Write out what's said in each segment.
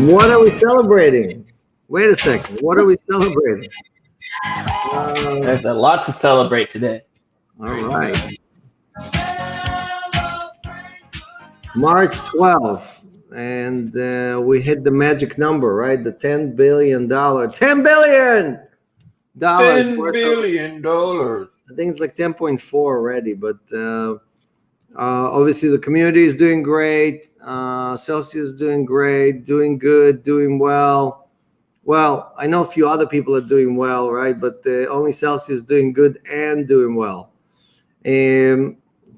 What are we celebrating? Wait a second. What are we celebrating? There's a lot to celebrate today. All right. March 12th, and we hit the magic number, right? The $10 billion. $10 billion! $10 billion. I think it's like 10.4 already, but obviously the community is doing great. Celsius is doing great, doing good, doing well. Well, I know a few other people are doing well, right? But only Celsius is doing good and doing well.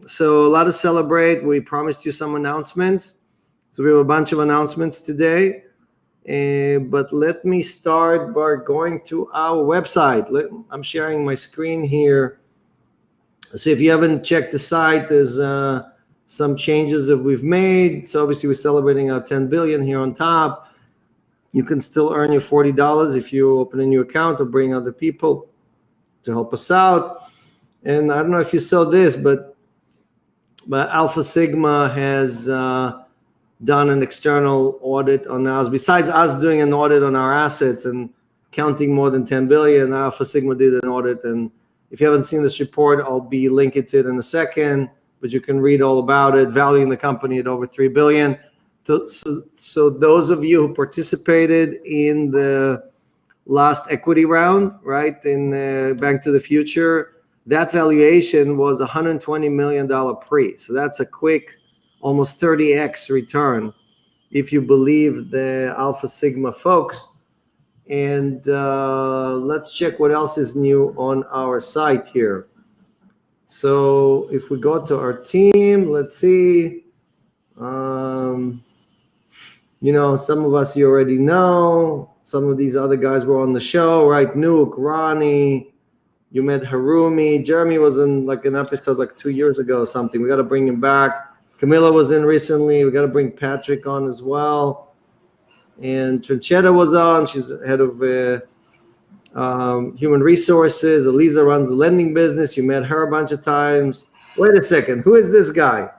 So a lot to celebrate. We promised you some announcements. So we have a bunch of announcements today. But let me start by going through our website. I'm sharing my screen here. So if you haven't checked the site, there's some changes that we've made. So obviously we're celebrating our 10 billion here on top. You can still earn your $40 if you open a new account or bring other people to help us out. And I don't know if you saw this, but Alpha Sigma has done an external audit on us. Besides us doing an audit on our assets and counting more than 10 billion, Alpha Sigma did an audit. And if you haven't seen this report, I'll be linking to it in a second, but you can read all about it, valuing the company at over 3 billion. So those of you who participated in the last equity round, right, in Bank to the Future, that valuation was $120 million pre. So that's a quick, almost 30x return if you believe the Alpha Sigma folks. And let's check what else is new on our site here. So if we go to our team, let's see. You know, some of us you already know. Some of these other guys were on the show, right? Nuke, Ronnie, you met Harumi. Jeremy was in like an episode like 2 years ago or something. We got to bring him back. Camilla was in recently. We got to bring Patrick on as well. And Trinchetta was on. She's head of human resources. Eliza runs the lending business. You met her a bunch of times. Wait a second. Who is this guy?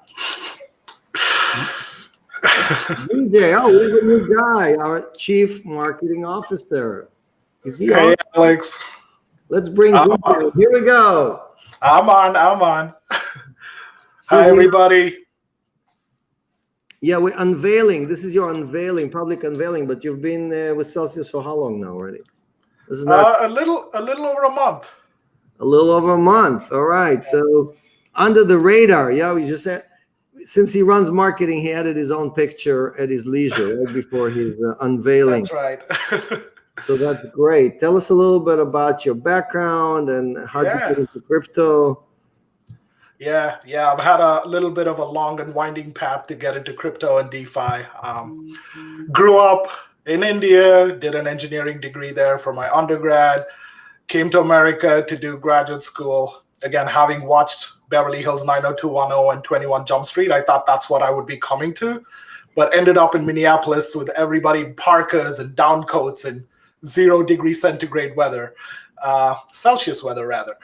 Vijay. Oh, we have a new guy, our chief marketing officer. Is he Hey, on? Alex. Let's bring Vijay. Here we go. I'm on. So Hi, everybody. Yeah, we're unveiling. This is your unveiling, public unveiling. But you've been with Celsius for how long now already? This is not A little over a month. a little over a month. All right. So under the radar, yeah, we just said since he runs marketing, he added his own picture at his leisure right before his unveiling. That's right. So that's great. Tell us a little bit about your background and how you get into crypto. Yeah. I've had a little bit of a long and winding path to get into crypto and DeFi. Grew up in India, did an engineering degree there for my undergrad, came to America to do graduate school. Again, having watched Beverly Hills 90210 and 21 Jump Street, I thought that's what I would be coming to, but ended up in Minneapolis with everybody in parkas and down coats and 0 degree centigrade weather, Celsius weather rather.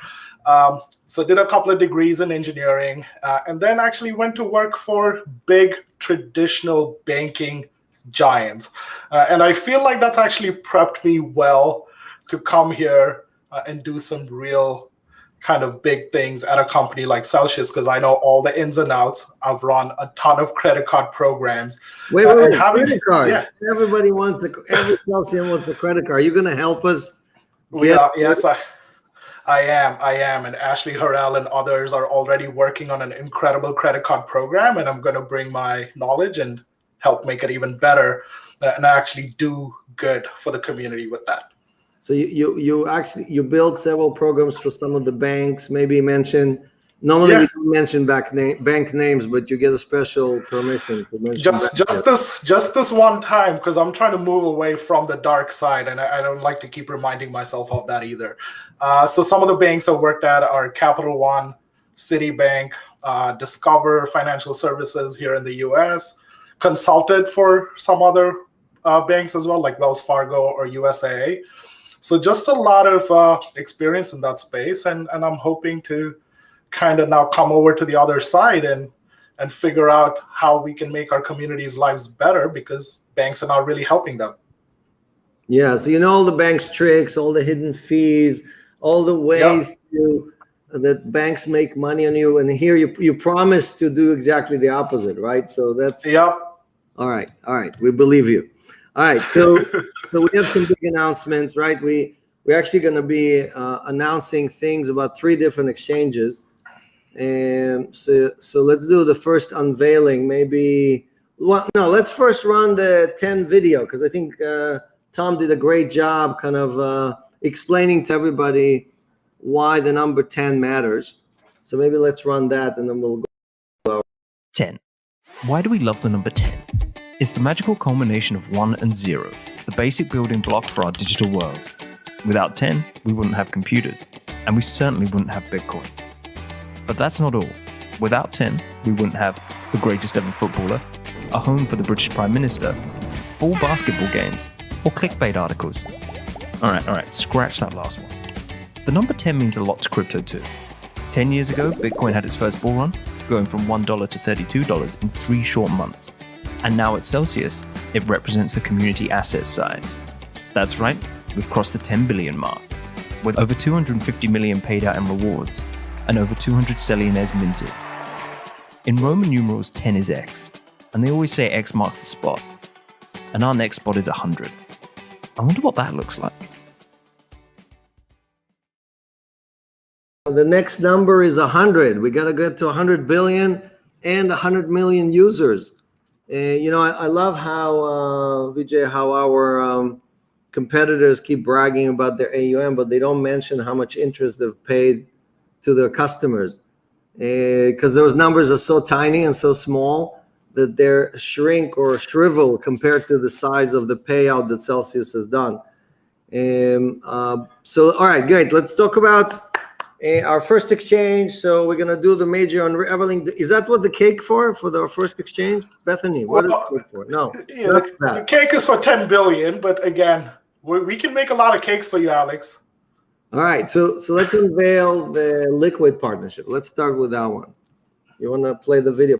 So did a couple of degrees in engineering, and then actually went to work for big traditional banking giants. And I feel like that's actually prepped me well to come here and do some real kind of big things at a company like Celsius, because I know all the ins and outs. I've run a ton of credit card programs. Wait, credit cards. Yeah. Everybody wants every Celsius wants a credit card. Are you going to help us? Yes, I am. And Ashley Harrell and others are already working on an incredible credit card program, and I'm going to bring my knowledge and help make it even better and actually do good for the community with that. So you build several programs for some of the banks. Maybe mention normally we don't mention bank names, but you get a special permission to mention just this one time, because I'm trying to move away from the dark side, and I don't like to keep reminding myself of that either. So some of the banks I worked at are Capital One, Citibank, Discover Financial Services here in the U.S., consulted for some other banks as well, like Wells Fargo or USAA. So just a lot of experience in that space, and I'm hoping to kind of now come over to the other side and and figure out how we can make our communities' lives better, because banks are not really helping them. Yeah, so all the bank's tricks, all the hidden fees, all the ways that banks make money on you, and here you promise to do exactly the opposite, right? So that's all right. We believe you. All right, so we have some big announcements, right? We're actually going to be announcing things about 3 different exchanges, and so let's do the first unveiling. Let's first run the 10 video, because I think Tom did a great job kind of explaining to everybody why the number 10 matters. So maybe let's run that, and then we'll go. 10. Why do we love the number 10? It's the magical culmination of 1 and 0, the basic building block for our digital world. Without 10, we wouldn't have computers, and we certainly wouldn't have Bitcoin. But that's not all. Without 10, we wouldn't have the greatest ever footballer, a home for the British Prime Minister, 4 basketball games, or clickbait articles. All right, scratch that last one. The number 10 means a lot to crypto too. 10 years ago, Bitcoin had its first bull run, going from $1 to $32 in 3 short months. And now at Celsius, it represents the community asset size. That's right, we've crossed the 10 billion mark, with over 250 million paid out in rewards, and over 200 Cellionaires minted. In Roman numerals, 10 is X, and they always say X marks the spot. And our next spot is 100. I wonder what that looks like. The next number is 100. We got to get to 100 billion and 100 million users. I love how, Vijay, how our competitors keep bragging about their AUM, but they don't mention how much interest they've paid to their customers. Because those numbers are so tiny and so small that they're shrink or shrivel compared to the size of the payout that Celsius has done. So, all right, great. Let's talk about our first exchange. So we're gonna do the major unraveling. Is that what the cake for the first exchange, Bethany? What is the cake for? No, the cake is for 10 billion. But again, we can make a lot of cakes for you, Alex. All right, so let's unveil the Liquid partnership. Let's start with that one. You want to play the video?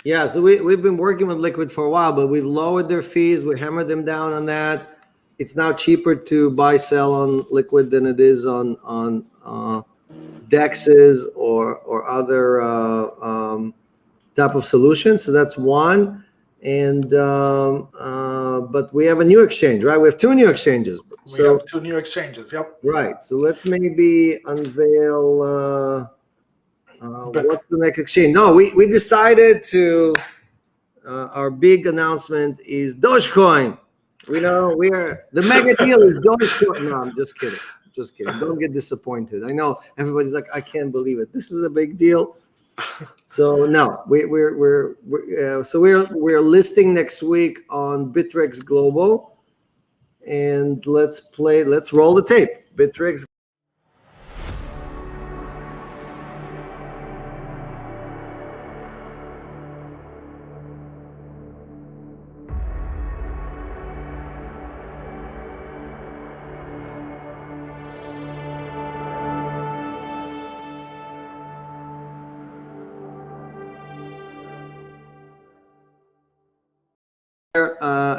Yeah, so we've been working with Liquid for a while, but we've lowered their fees. We hammered them down on that. It's now cheaper to buy, sell on Liquid than it is on DEXs or other type of solutions. So that's one. And but we have a new exchange, right? We have 2 new exchanges. We have 2 new exchanges. Yep. Right. So let's maybe unveil. What's the next exchange? No, we decided to. Our big announcement is Dogecoin. We are the mega deal is Dogecoin. No, I'm just kidding. Just kidding. Don't get disappointed. I know everybody's like, I can't believe it. This is a big deal. So no, we're listing next week on Bittrex Global, and let's roll the tape. Bittrex.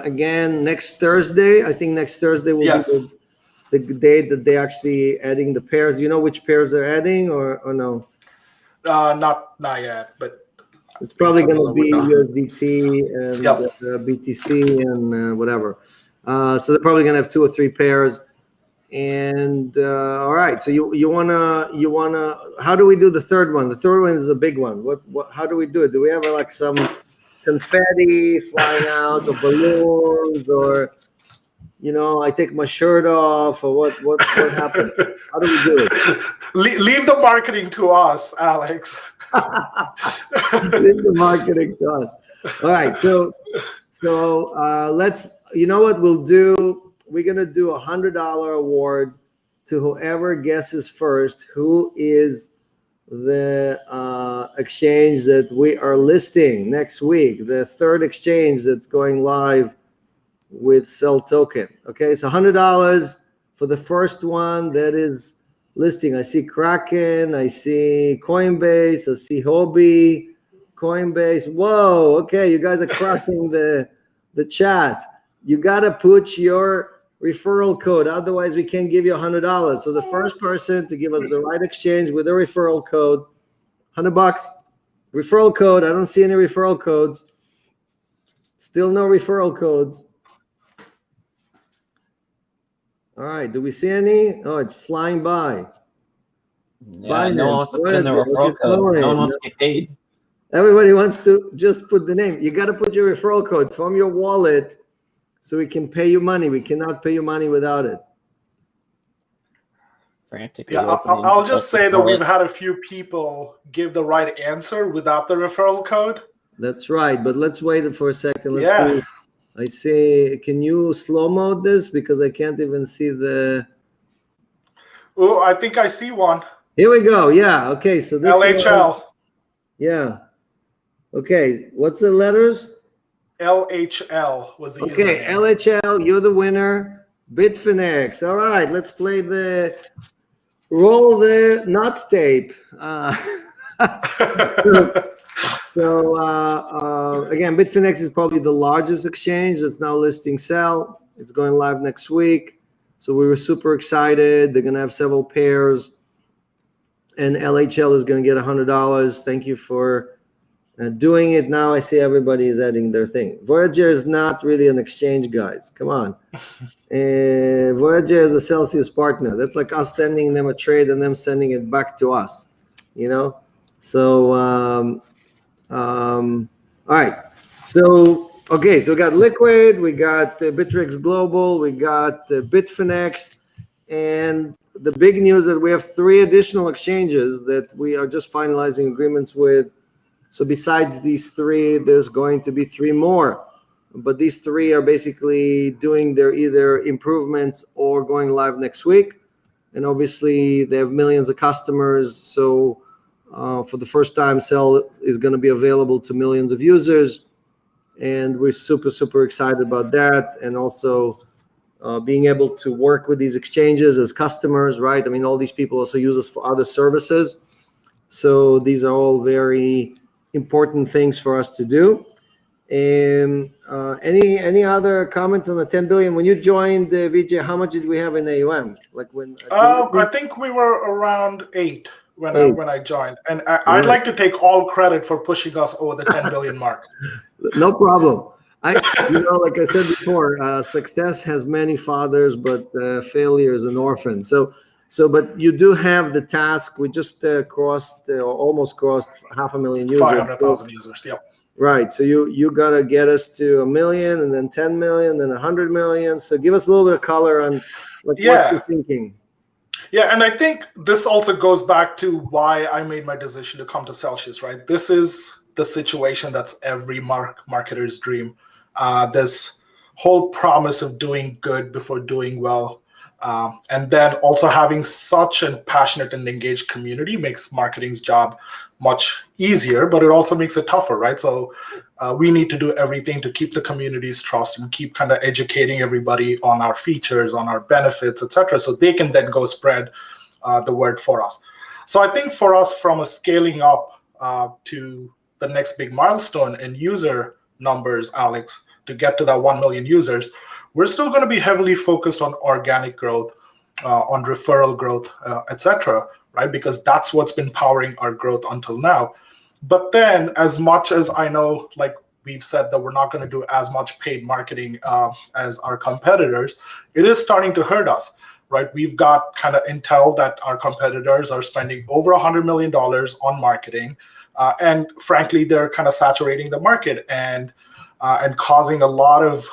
Again, next Thursday. I think next Thursday will be the day that they actually adding the pairs. Do you know which pairs they're adding or no? Not yet, but it's probably going to be USDT and BTC and whatever. So they're probably going to have 2 or 3 pairs. And all right, so you wanna. How do we do the third one? The third one is a big one. How do we do it? Do we have like some confetti flying out, or balloons, or I take my shirt off, or what happens? How do we do it? Leave the marketing to us, Alex. Leave the marketing to us. All right, so let's. You know what we'll do? We're gonna do a $100 award to whoever guesses first who is the exchange that we are listing next week, the third exchange that's going live with Cell Token. Okay, so $100 for the first one that is listing. I see Kraken, I see Coinbase, I see Hobby, Coinbase. Whoa, okay, you guys are crushing the chat. You gotta put your referral code, otherwise we can't give you $100. So the first person to give us the right exchange with a referral code, $100 referral code. I don't see any referral codes. Still no referral codes. All right, do we see any? Oh, it's flying by. Yeah, no one wants to put in the referral code. No one wants to get paid. Everybody wants to just put the name. You got to put your referral code from your wallet so we can pay you money. We cannot pay you money without it. Frantically. Yeah, I'll just say that we've had a few people give the right answer without the referral code. That's right, but let's wait for a second. Let's see. I see. Can you slow mode this, because I can't even see the. Oh, I think I see one. Here we go. Yeah. Okay. So this LHL. Yeah. Okay. What's the letters? LHL was the okay. username. LHL. You're the winner. Bitfinex. All right. Let's play roll the nut tape. So again, Bitfinex is probably the largest exchange that's now listing Cell. It's going live next week. So we were super excited. They're going to have several pairs. And LHL is going to get $100. Thank you for doing it. Now I see everybody is adding their thing. Voyager is not really an exchange, guys. Come on. Voyager is a Celsius partner. That's like us sending them a trade and them sending it back to us, So, all right. So, okay. So we got Liquid, we got Bittrex Global, we got Bitfinex, and the big news that we have 3 additional exchanges that we are just finalizing agreements with. So besides these 3, there's going to be 3 more. But these 3 are basically doing their either improvements or going live next week. And obviously they have millions of customers. So for the first time, Cell is going to be available to millions of users. And we're super, super excited about that. And also being able to work with these exchanges as customers, right? I mean, all these people also use us for other services. So these are all very important things for us to do. And any other comments on the 10 billion? When you joined Vijay, how much did we have in AUM? Like when? I think we were around 8 when I joined, and I'd like to take all credit for pushing us over the 10 billion mark. No problem. Like I said before, success has many fathers, but failure is an orphan. So, but you do have the task. We just almost crossed 500,000 users. 500,000 users. Yep. Right. So you gotta get us to 1 million, and then 10 million, then 100 million. So give us a little bit of color on what you're thinking. Yeah, and I think this also goes back to why I made my decision to come to Celsius, right? This is the situation that's every marketer's dream. This whole promise of doing good before doing well. And then also having such a passionate and engaged community makes marketing's job much easier, but it also makes it tougher, right? So we need to do everything to keep the community's trust and keep kind of educating everybody on our features, on our benefits, etc., so they can then go spread the word for us. So I think for us, from a scaling up to the next big milestone in user numbers, Alex, to get to that 1 million users, we're still going to be heavily focused on organic growth, on referral growth, etc., right? Because that's what's been powering our growth until now. But then, as much as I know, like we've said, that we're not going to do as much paid marketing as our competitors, it is starting to hurt us, right? We've got kind of intel that our competitors are spending over $100 million on marketing. And frankly, they're kind of saturating the market and causing a lot of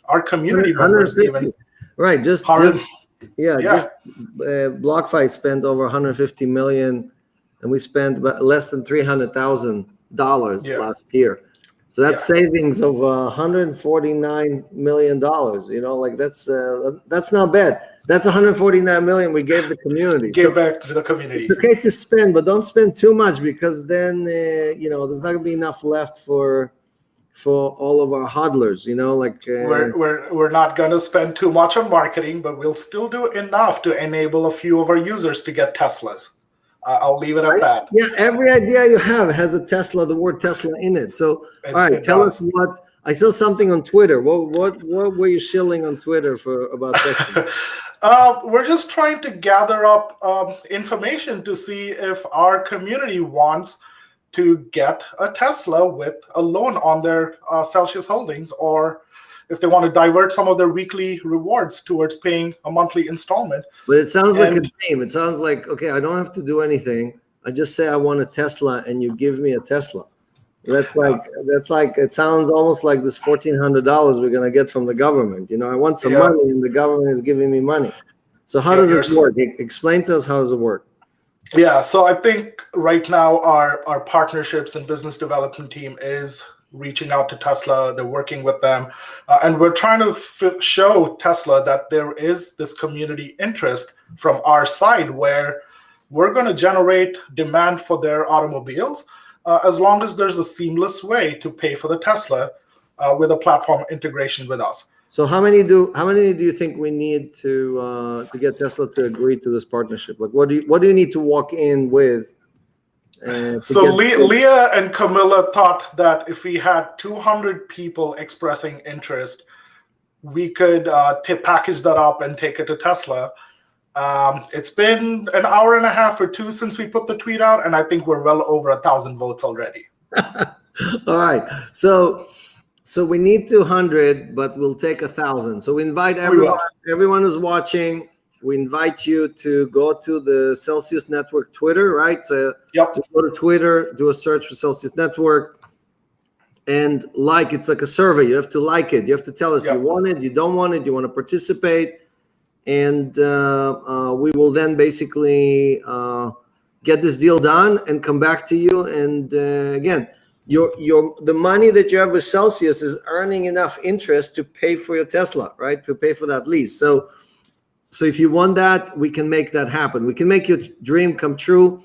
our community members even. Right, just BlockFi spent over 150 million, and we spent less than $300,000 last year. So that's savings of $149 million. You know, like that's not bad. That's 149 million we gave the community. Give back to the community. It's okay to spend, but don't spend too much, because then you know, there's not gonna be enough left for all of our hodlers. You know, like we're not gonna spend too much on marketing, but we'll still do enough to enable a few of our users to get Teslas. I'll leave it at that. Yeah, every idea you have has a Tesla, the word Tesla in it. So, all right, tell us what. I saw something on Twitter. What were you shilling on Twitter for about Tesla? We're just trying to gather up information to see if our community wants to get a Tesla with a loan on their Celsius holdings, or if they want to divert some of their weekly rewards towards paying a monthly installment. But it sounds like a game. It sounds like, okay, I don't have to do anything. I just say I want a Tesla, and you give me a Tesla. That's like it sounds almost like this $1,400 we're gonna get from the government. You know, I want some money, and the government is giving me money. So how does it work? Explain to us, how does it work? Yeah, so I think right now our partnerships and business development team is reaching out to Tesla. They're working with them, and we're trying to show Tesla that there is this community interest from our side, where we're going to generate demand for their automobiles, as long as there's a seamless way to pay for the Tesla with a platform integration with us. So how many do you think we need to get Tesla to agree to this partnership? Like, what do you need to walk in with? So Leah and Camilla thought that if we had 200 people expressing interest, we could package that up and take it to Tesla. It's been an hour and a half or two since we put the tweet out, and I think we're well over 1,000 votes already. All right. So we need 200, but we'll take 1,000. So we invite everyone who's watching. We invite you to go to the Celsius Network Twitter, right? So to go to Twitter, do a search for Celsius Network, and it's like a survey. You have to like it. You have to tell us you want it, you don't want it, you want to participate, and we will then basically get this deal done and come back to you. And again, the money that you have with Celsius is earning enough interest to pay for your Tesla, right? To pay for that lease. So if you want that, we can make that happen. We can make your dream come true,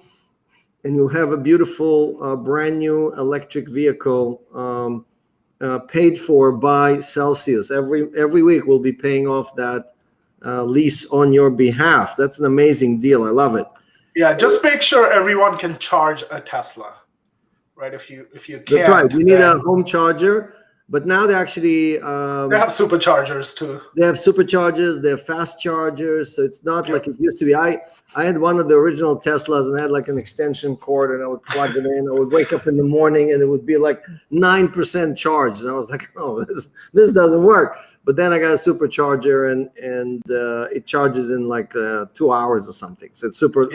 and you'll have a beautiful brand new electric vehicle paid for by Celsius. Every week we'll be paying off that lease on your behalf. That's an amazing deal. I love it. Yeah, just make sure everyone can charge a Tesla, right? If you can't, that's right. We need a home charger. But now they actually they have superchargers too. They have superchargers. They have fast chargers. So it's not like it used to be. I had one of the original Teslas, and I had like an extension cord, and I would plug it in. I would wake up in the morning, and it would be like 9% charged, and I was like, "Oh, this doesn't work." But then I got a supercharger, and it charges in like 2 hours or something. So it's super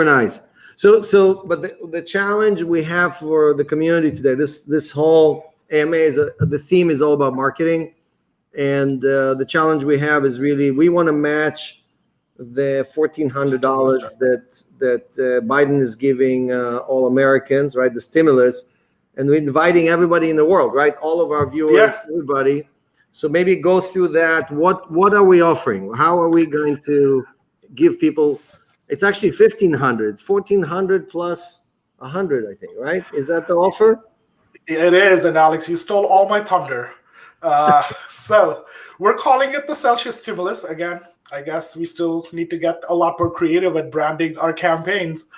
nice. But the challenge we have for the community today, this whole AMA the theme is all about marketing, and the challenge we have is really we want to match the $1,400 that Biden is giving all Americans, right? The stimulus, and we're inviting everybody in the world, right? All of our viewers, everybody. So maybe go through that. What are we offering? How are we going to give people? It's actually $1,500. It's $1,400 plus 100, I think, right? Is that the offer? It is, and Alex, you stole all my thunder. So we're calling it the Celsius Stimulus. Again, I guess we still need to get a lot more creative at branding our campaigns.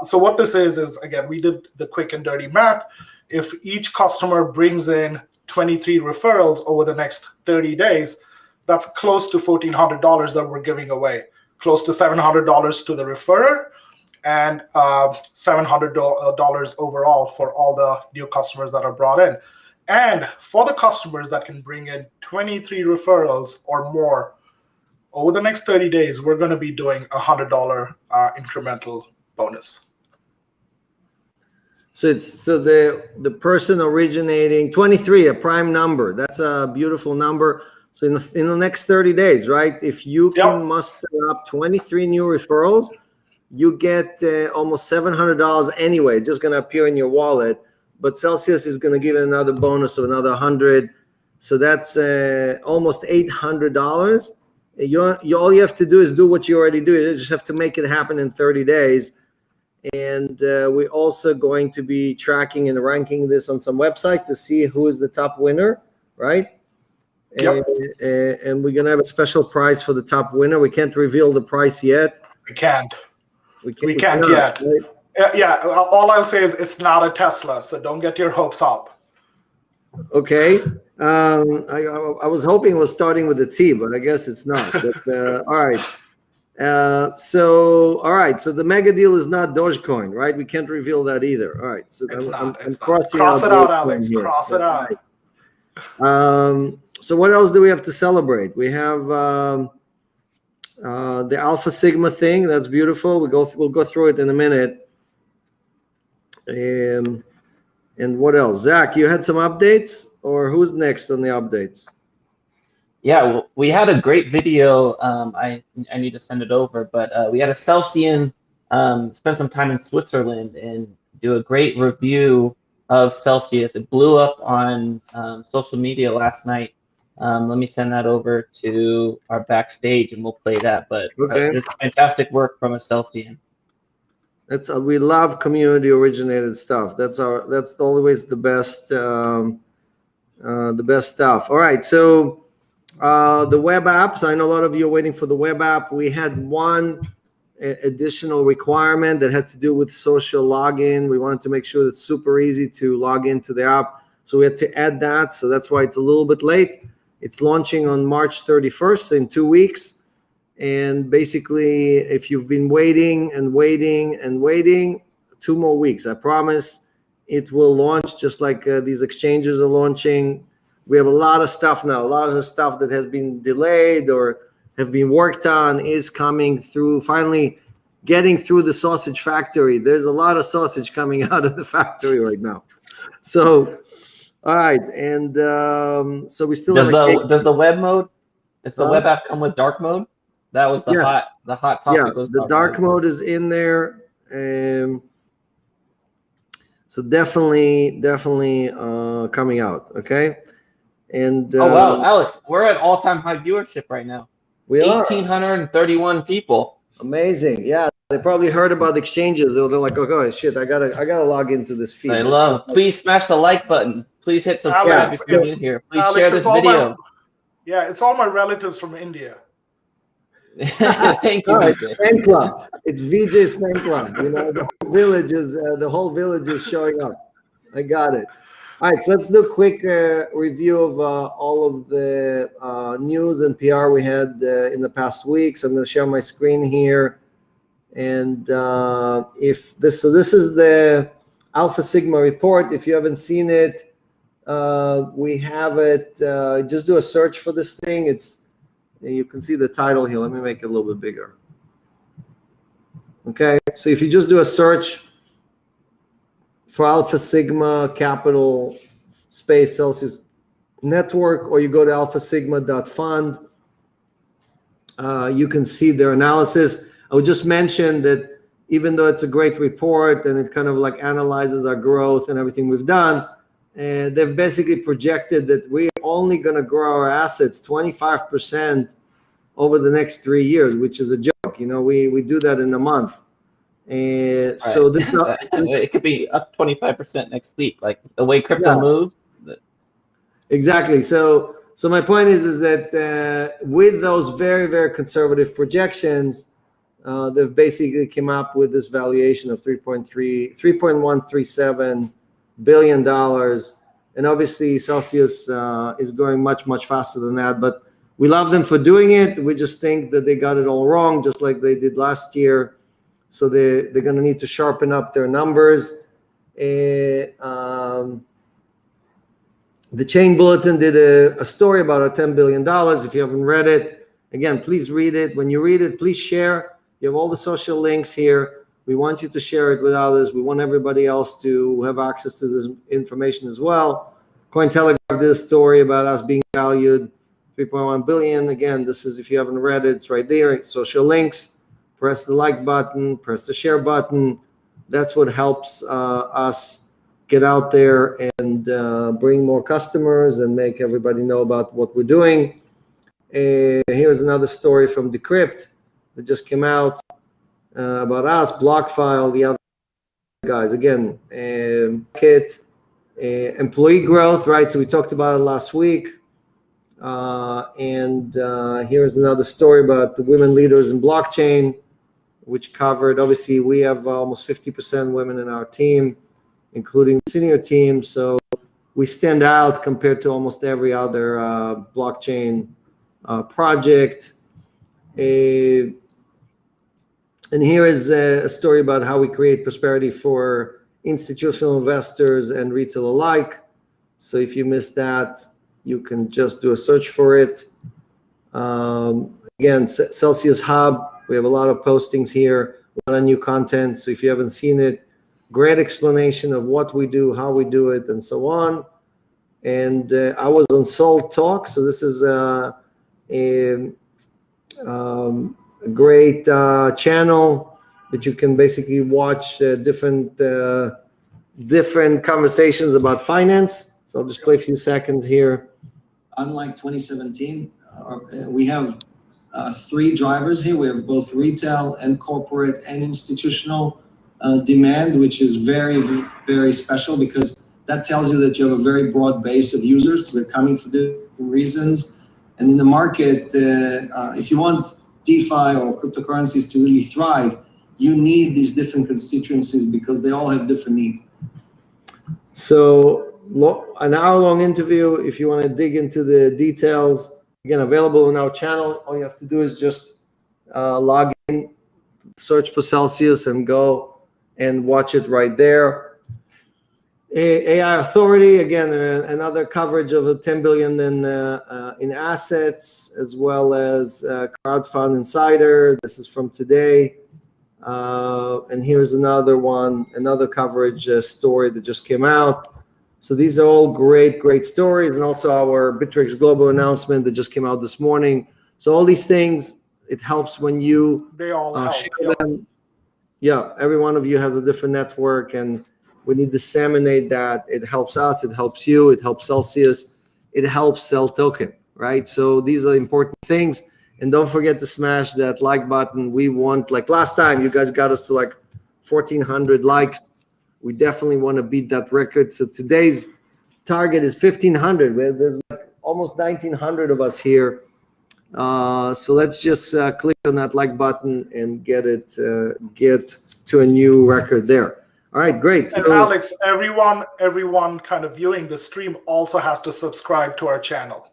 So what this is again, we did the quick and dirty math. If each customer brings in 23 referrals over the next 30 days, that's close to $1,400 that we're giving away. Close to $700 to the referrer, and $700 overall for all the new customers that are brought in. And for the customers that can bring in 23 referrals or more over the next 30 days, we're going to be doing $100 incremental bonus. So the person originating 23, a prime number. That's a beautiful number. So in the next 30 days, right? If you can muster up 23 new referrals, you get almost $700 anyway. It's just going to appear in your wallet. But Celsius is going to give it another bonus of another 100. So that's almost $800. All you have to do is do what you already do. You just have to make it happen in 30 days. And we're also going to be tracking and ranking this on some website to see who is the top winner, right? Yep. And we're going to have a special prize for the top winner. We can't reveal the price yet. We can't. We can't yet. Right? Yeah, all I'll say is it's not a Tesla, so don't get your hopes up. Okay. I was hoping it was starting with a T, but I guess it's not. But, all right. All right. So the mega deal is not Dogecoin, right? We can't reveal that either. All right. So I'm crossing Cross it out, Alex. here. Cross it out. Right. So what else do we have to celebrate? We have the Alpha Sigma thing. That's beautiful. We'll go through it in a minute. And what else? Zach, you had some updates, or who's next on the updates? Yeah, well, we had a great video. I need to send it over, but we had a Celsian spend some time in Switzerland and do a great review of Celsius. It blew up on social media last night. Let me send that over to our backstage and we'll play that. But it's fantastic work from a Celsian. We love community originated stuff. That's always the best stuff. All right, so the web apps. I know a lot of you are waiting for the web app. We had one additional requirement that had to do with social login. We wanted to make sure that it's super easy to log into the app, so we had to add that. So that's why it's a little bit late. It's launching on March 31st, so in 2 weeks. And basically, if you've been waiting and waiting and waiting, 2 more weeks. I promise it will launch just like these exchanges are launching. We have a lot of stuff now. A lot of the stuff that has been delayed or have been worked on is coming through, finally getting through the sausage factory. There's a lot of sausage coming out of the factory right now. So, all right. And so we still does the web mode, does the web app come with dark mode? That was the hot topic. Yeah, the dark mode is in there. So definitely coming out. Okay. And oh wow, Alex, we're at all-time high viewership right now. We are 1,831 people. Amazing. Yeah, they probably heard about exchanges. They're like, oh shit, I gotta log into this feed. I love. Please smash the like button. Please hit subscribe Alex, if you're new here. Please Alex, share this video. It's all my relatives from India. Thank you. Right, fan club. It's Vijay's fan club. You know, the whole village is showing up. I got it. All right, so let's do a quick review of all of the news and PR we had in the past week. So I'm going to share my screen here, and this is the Alpha Sigma report. If you haven't seen it, we have it. Just do a search for this thing. You can see the title here. Let me make it a little bit bigger. Okay, so if you just do a search for Alpha Sigma capital space Celsius network, or you go to alphasigma.fund, you can see their analysis. I would just mention that even though it's a great report and it kind of like analyzes our growth and everything we've done, they've basically projected that we're only going to grow our assets 25% over the next 3 years, which is a joke. You know, we do that in a month. And so this it could be up 25% next week, like the way crypto moves. Exactly. So my point is that with those very, very conservative projections, they've basically come up with this valuation of $3.137 billion. And obviously Celsius is going much, much faster than that. But we love them for doing it. We just think that they got it all wrong, just like they did last year. So they're going to need to sharpen up their numbers. The Chain Bulletin did a story about our $10 billion. If you haven't read it, again, please read it. When you read it, please share. You have all the social links here. We want you to share it with others. We want everybody else to have access to this information as well. Cointelegraph did a story about us being valued 3.1 billion. Again, this is, if you haven't read it, it's right there. It's social links. Press the like button, press the share button. That's what helps us get out there and bring more customers and make everybody know about what we're doing. Here's another story from Decrypt that just came out about us, BlockFile, the other guys. Again, Kit, employee growth, right? So we talked about it last week. Here's another story about the women leaders in blockchain, which covered, obviously, we have almost 50% women in our team, including the senior team. So we stand out compared to almost every other blockchain project. And here is a story about how we create prosperity for institutional investors and retail alike. So if you missed that, you can just do a search for it. Again, Celsius Hub, we have a lot of postings here, a lot of new content. So if you haven't seen it, great explanation of what we do, how we do it, and so on. And I was on Soul Talk, so this is a great channel that you can basically watch different conversations about finance. So I'll just play a few seconds here. Unlike 2017, we have three drivers here. We have both retail and corporate and institutional demand, which is very, very special because that tells you that you have a very broad base of users because they're coming for different reasons. And in the market, if you want DeFi or cryptocurrencies to really thrive, you need these different constituencies because they all have different needs. So an hour-long interview. If you want to dig into the details, again, available on our channel. All you have to do is just log in, search for Celsius, and go and watch it right there. AI Authority, again, another coverage of 10 billion in assets, as well as Crowdfund Insider. This is from today. And here's another one, another coverage story that just came out. So these are all great stories, and also our Bittrex Global announcement that just came out this morning. So all these things, it helps when you share them. Yeah, every one of you has a different network, and when you disseminate that, it helps us, it helps you, it helps Celsius, it helps Sell Token, right? So these are important things. And don't forget to smash that like button. We want, like last time, you guys got us to like 1,400 likes. We definitely want to beat that record. So today's target is 1,500. There's like almost 1,900 of us here. So let's just click on that like button and get to a new record there. All right, great. And Alex, everyone kind of viewing the stream also has to subscribe to our channel.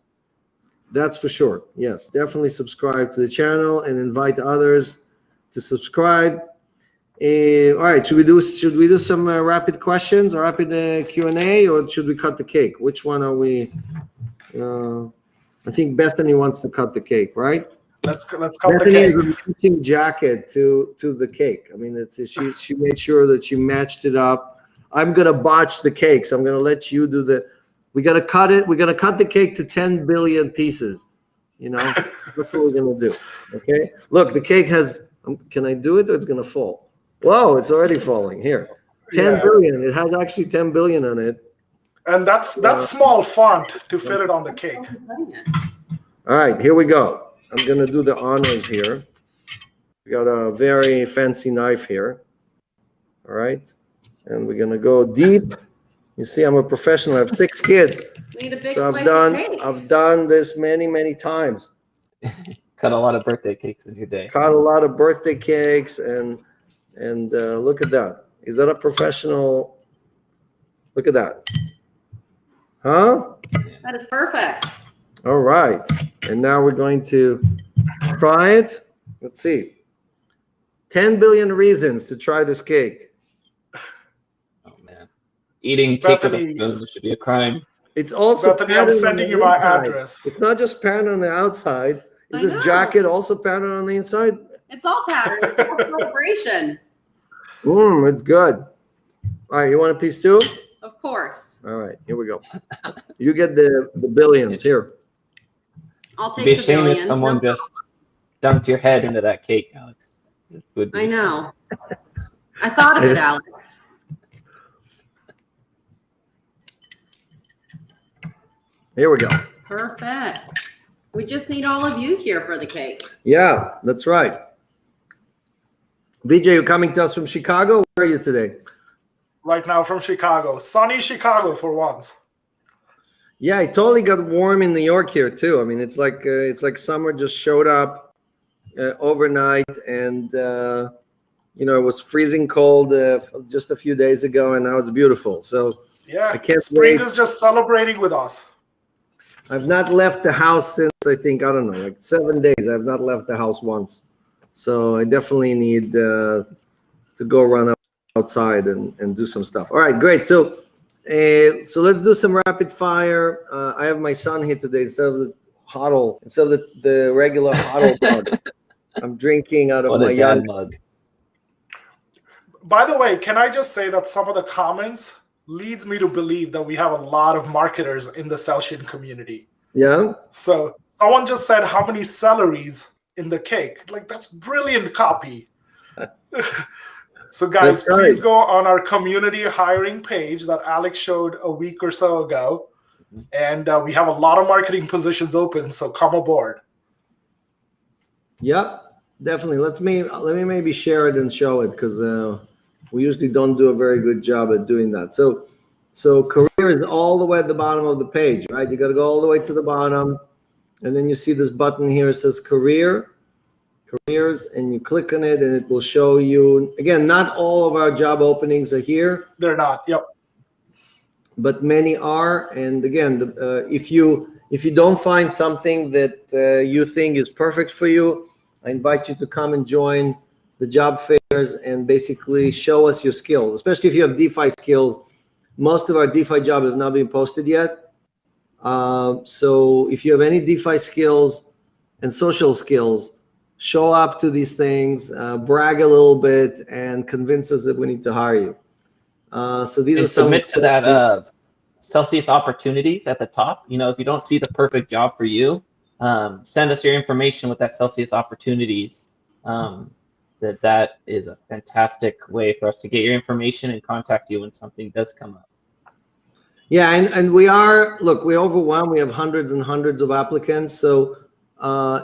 That's for sure. Yes, definitely subscribe to the channel and invite others to subscribe. All right, should we do some rapid questions or rapid Q&A, or should we cut the cake? Which one are we? I think Bethany wants to cut the cake, right? Let's cut Bethany the cake. Bethany has a matching jacket to the cake. I mean, she made sure that she matched it up. I'm gonna botch the cake, so I'm gonna let you do the. We gotta cut it. We gotta cut the cake to 10 billion pieces. You know, that's what we're gonna do. Okay. Look, the cake has. Can I do it, or it's gonna fall? Whoa, it's already falling. Here, 10 billion. It has actually 10 billion on it. And that's small font to fit it on the cake. All right, here we go. I'm gonna do the honors here. We got a very fancy knife here. All right, and we're gonna go deep. You see, I'm a professional. I have 6 kids, We need a big so slice of cake. I've done this many times. Cut a lot of birthday cakes in your day. Cut a lot of birthday cakes, and look at that. Is that a professional? Look at that. Huh? That is perfect. All right. And now we're going to try it. Let's see. 10 billion reasons to try this cake. Oh man, eating cake with a Bethany, spoon should be a crime. It's also Bethany, I'm sending you my address. It's not just patterned on the outside. Is I this know. jacket also patterned on the inside? It's all patterned. It's all celebration. It's good. All right, you want a piece too? Of course. All right, here we go. You get the billions here. I'll It'd be take a the shame if billions. someone No, just dumped your head into that cake, Alex. It would be- I know. I thought of it, Alex. Here we go. Perfect. We just need all of you here for the cake. Yeah, that's right. Vijay, you coming to us from Chicago? Where are you today? Right now from Chicago. Sunny Chicago for once. Yeah, it totally got warm in New York here too. I mean, it's like summer just showed up overnight, and it was freezing cold just a few days ago, and now it's beautiful. So Yeah, I can't spring wait. is just celebrating with us. I've not left the house since I think, I don't know, like 7 days. I've not left the house once. So I definitely need to go run outside and do some stuff. All right, great. So let's do some rapid fire. I have my son here today instead of the the regular huddle mug. I'm drinking out of What my a dad young. mug. By the way, can I just say that some of the comments leads me to believe that we have a lot of marketers in the Celsian community. Yeah. So someone just said how many celeries in the cake. Like, that's brilliant copy. So guys, That's right. please go on our community hiring page that Alex showed a week or so ago. And we have a lot of marketing positions open, so come aboard. Yeah, definitely. Let me maybe share it and show it, because we usually don't do a very good job at doing that. So career is all the way at the bottom of the page, right? You got to go all the way to the bottom, and then you see this button here. It says careers, and you click on it, and it will show you. Again, not all of our job openings are here, They're not. Yep. but many are. And again, if you don't find something that you think is perfect for you, I invite you to come and join the job fairs and basically show us your skills, especially if you have DeFi skills. Most of our DeFi jobs have not been posted yet. So if you have any DeFi skills and social skills, show up to these things, brag a little bit, and convince us that we need to hire you. So these And are some. submit to that Celsius opportunities at the top. If you don't see the perfect job for you, send us your information with that Celsius opportunities. That is a fantastic way for us to get your information and contact you when something does come up. Yeah, and we're overwhelmed. We have hundreds and hundreds of applicants. So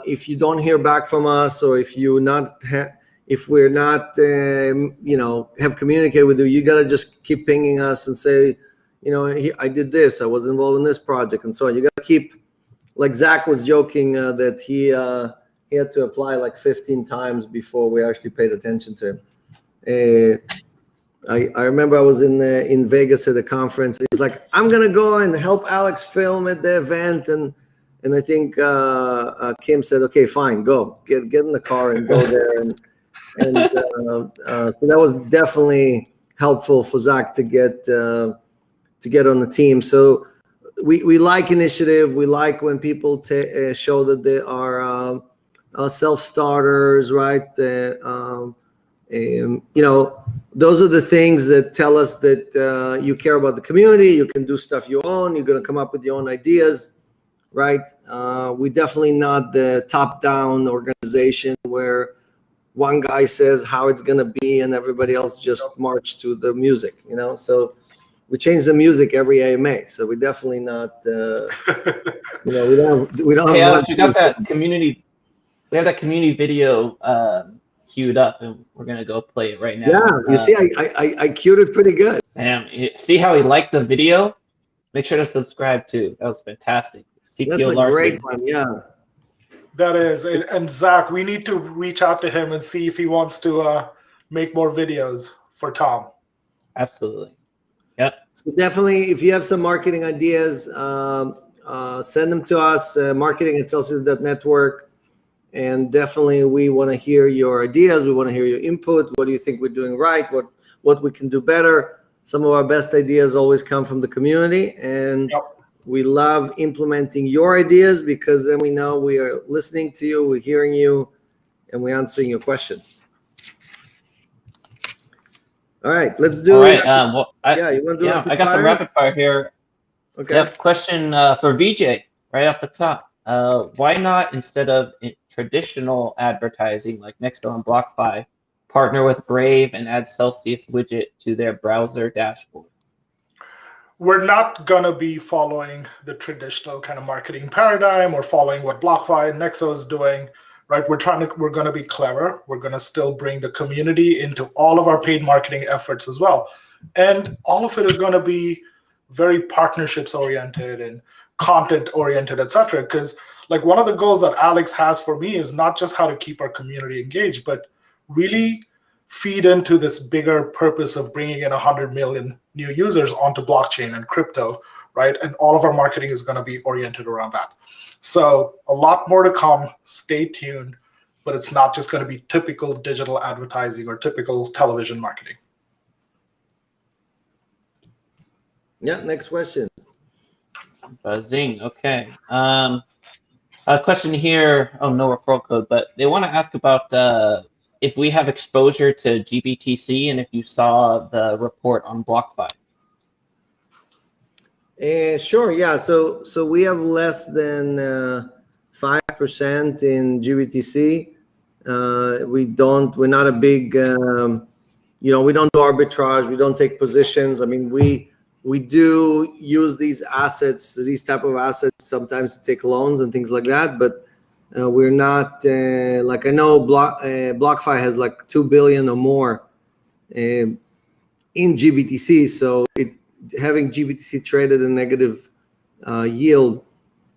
if you don't hear back from us, or if we're not have communicated with you, you gotta just keep pinging us and say, I did this, I was involved in this project, and so on. You gotta keep, like Zach was joking that he had to apply like 15 times before we actually paid attention to him. I remember I was in Vegas at a conference. He's like, I'm gonna go and help Alex film at the event, and I think Kim said, okay, fine, go get in the car and go there, and so that was definitely helpful for Zach to get on the team. So we like initiative. We like when people show that they are self-starters, right? Those are the things that tell us that you care about the community. You can do stuff you own. You're going to come up with your own ideas, right? We definitely not the top-down organization where one guy says how it's going to be and everybody else just march to the music, So we change the music every AMA. So we're definitely not, we don't. Hey, Alex, we got that community. We have that community video queued up, and we're gonna go play it right now. Yeah, you see, I queued it pretty good. See how he liked the video? Make sure to subscribe too. That was fantastic. That's CTO a Larson. great one, yeah. That is. And Zach, we need to reach out to him and see if he wants to make more videos for Tom. Absolutely. Yep. So definitely, if you have some marketing ideas, send them to us, marketing@celsius.network. And definitely, we want to hear your ideas. We want to hear your input. What do you think we're doing right? What we can do better? Some of our best ideas always come from the community, and we love implementing your ideas, because then we know we are listening to you, we're hearing you, and we're answering your questions. All right, let's do. All right. You want to do rapid I got some fire? rapid fire here. Okay. Yep. Question for Vijay right off the top. Why not, instead of traditional advertising like Nexo and BlockFi, partner with Brave and add Celsius widget to their browser dashboard? We're not going to be following the traditional kind of marketing paradigm or following what BlockFi and Nexo is doing, right? We're going to be clever. We're going to still bring the community into all of our paid marketing efforts as well. And all of it is going to be very partnerships oriented and content oriented, et cetera. Because like one of the goals that Alex has for me is not just how to keep our community engaged, but really feed into this bigger purpose of bringing in 100 million new users onto blockchain and crypto, right? And all of our marketing is going to be oriented around that. So a lot more to come. Stay tuned, but it's not just going to be typical digital advertising or typical television marketing. Yeah, next question. Buzzing. Okay. A question here. Oh, no referral code, but they want to ask about if we have exposure to GBTC and if you saw the report on BlockFi. Sure. Yeah. So we have less than 5% in GBTC. We're not a big, we don't do arbitrage. We don't take positions. I mean, we do use these assets, these type of assets, sometimes to take loans and things like that. But we're not like, I know BlockFi has like 2 billion or more in GBTC. So having GBTC traded a negative yield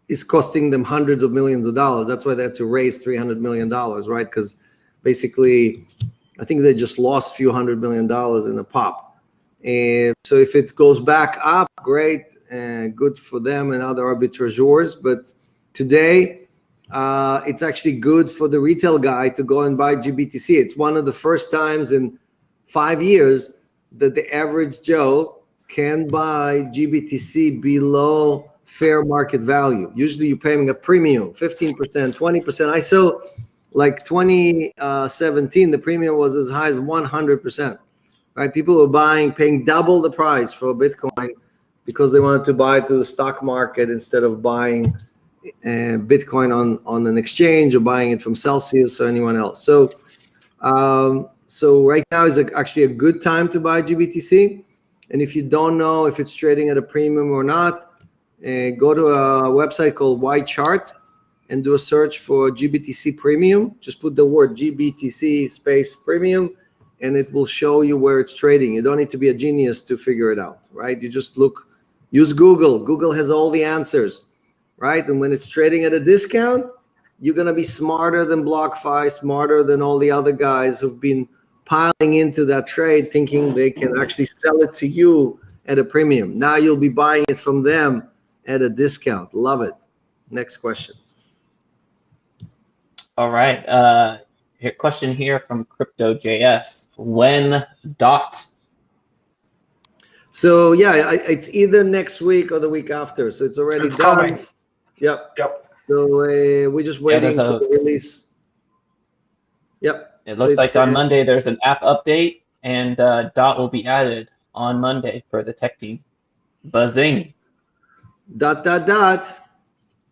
is costing them hundreds of millions of dollars. That's why they had to raise $300 million, right? Because basically, I think they just lost a few $100 million in a pop. And so if it goes back up, great, good for them and other arbitrageurs. But today, it's actually good for the retail guy to go and buy GBTC. It's one of the first times in 5 years that the average Joe can buy GBTC below fair market value. Usually you're paying a premium, 15%, 20%. I saw like 2017, the premium was as high as 100%, right? People were paying double the price for Bitcoin because they wanted to buy to the stock market instead of buying Bitcoin on an exchange or buying it from Celsius or anyone else. So right now is actually a good time to buy GBTC. And if you don't know if it's trading at a premium or not, go to a website called Y Charts and do a search for GBTC premium. Just put the word GBTC space premium, and it will show you where it's trading. You don't need to be a genius to figure it out, right? You just use Google. Google has all the answers, right? And when it's trading at a discount, you're going to be smarter than BlockFi, smarter than all the other guys who've been piling into that trade thinking they can actually sell it to you at a premium. Now you'll be buying it from them at a discount. Love it. Next question. All right. Question here from Crypto.js. When DOT? So yeah, it's either next week or the week after. So it's already done. Coming. Yep. So we're just waiting for the release. Yep. It looks like on Monday there's an app update, and DOT will be added on Monday for the tech team. Buzzing. ...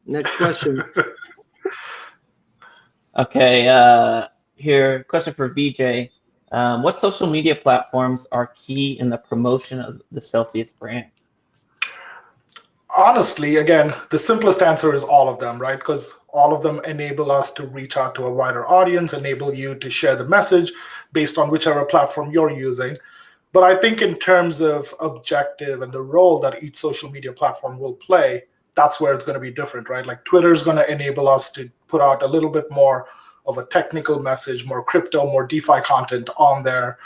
Next question. Okay. Here, question for Vijay. What social media platforms are key in the promotion of the Celsius brand? Honestly, again, the simplest answer is all of them, right? Because all of them enable us to reach out to a wider audience, enable you to share the message based on whichever platform you're using. But I think in terms of objective and the role that each social media platform will play, that's where it's going to be different, right? Like Twitter is going to enable us to put out a little bit more of a technical message, more crypto, more DeFi content on there.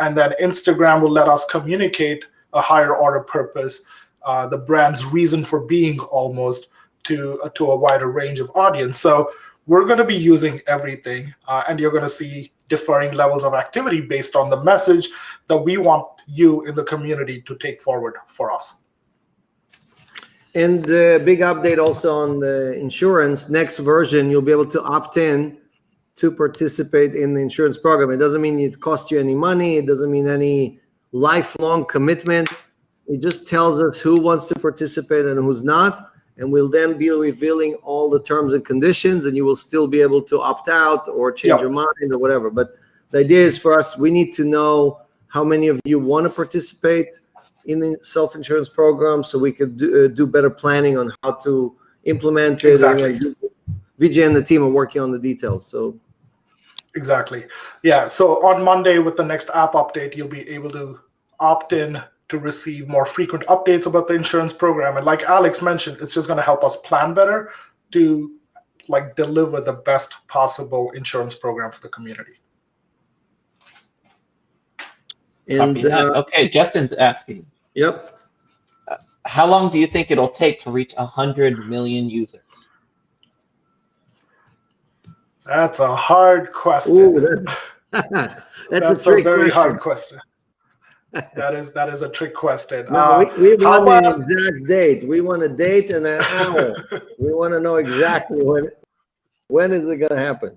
And then Instagram will let us communicate a higher order purpose, the brand's reason for being almost to a wider range of audience. So we're going to be using everything, and you're going to see differing levels of activity based on the message that we want you in the community to take forward for us. And the big update also on the insurance. Next version, you'll be able to opt in to participate in the insurance program. It doesn't mean it costs you any money. It doesn't mean any lifelong commitment. It just tells us who wants to participate and who's not, and we'll then be revealing all the terms and conditions, and you will still be able to opt out or change your mind or whatever. But the idea is for us, we need to know how many of you want to participate in the self-insurance program so we could do better planning on how to implement it. Exactly. And Vijay and the team are working on the details. So exactly. Yeah. So on Monday with the next app update, you'll be able to opt in to receive more frequent updates about the insurance program. And like Alex mentioned, it's just going to help us plan better to like deliver the best possible insurance program for the community. and Okay, Justin's asking, yep. how long do you think it'll take to reach 100 million users? That's a hard question. Ooh, that's a very question. hard question. That is a trick question. No, we how want an about exact date. We want a date and an hour. We want to know exactly when is it going to happen.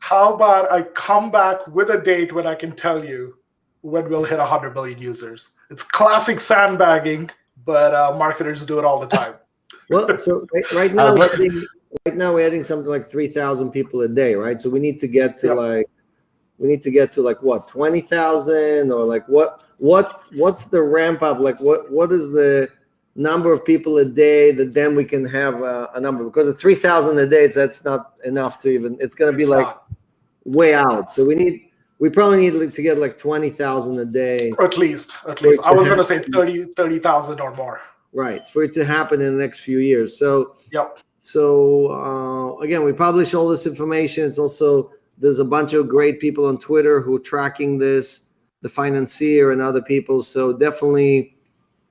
how about I come back with a date when I can tell you when we'll hit 100 million users? It's classic sandbagging, but marketers do it all the time. Well, so right now we're adding something like 3,000 people a day, right? So we need to get to what, 20,000, or like what's the ramp up? Like what is the number of people a day that then we can have a number? Because at 3,000 a day, that's not enough to even. It's going to be way out. So we probably need to get like 20,000 a day. At least. I was going to say 30,000 or more. Right, for it to happen in the next few years. So again, we publish all this information. It's also, there's a bunch of great people on Twitter who are tracking this, the financier and other people. So definitely,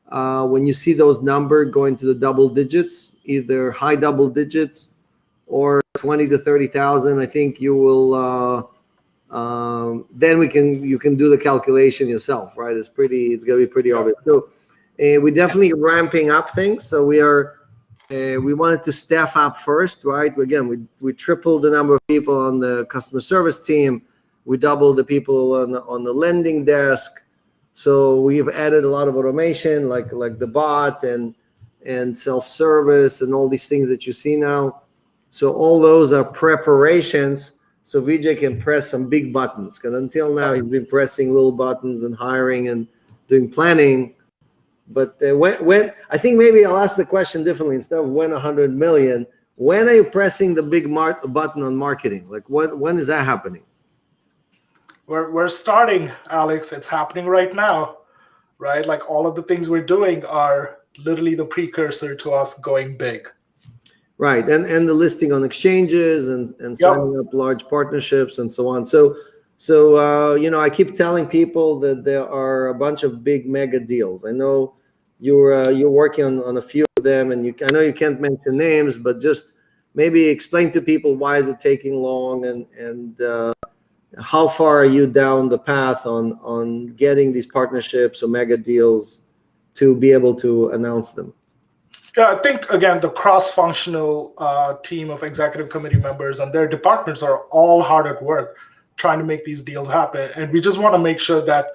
when you see those numbers going to the double digits, either high double digits or 20 to 30,000, I think you will. Then you can do the calculation yourself, right? It's going to be pretty obvious. So we definitely ramping up things. So we wanted to staff up first, right? Again, we tripled the number of people on the customer service team. We doubled the people on the lending desk. So we've added a lot of automation, like the bot and self-service and all these things that you see now. So all those are preparations so Vijay can press some big buttons. Because until now he's been pressing little buttons and hiring and doing planning. But when I think maybe I'll ask the question differently. Instead of when 100 million, when are you pressing the big button on marketing? Like when is that happening? We're starting, Alex. It's happening right now, right? Like all of the things we're doing are literally the precursor to us going big. Right, and the listing on exchanges and signing up large partnerships and so on. So I keep telling people that there are a bunch of big mega deals. I know you're working on a few of them, and I know you can't mention names, but just maybe explain to people why is it taking long, and how far are you down the path on getting these partnerships or mega deals to be able to announce them. Yeah, I think, again, the cross-functional team of executive committee members and their departments are all hard at work trying to make these deals happen. And we just want to make sure that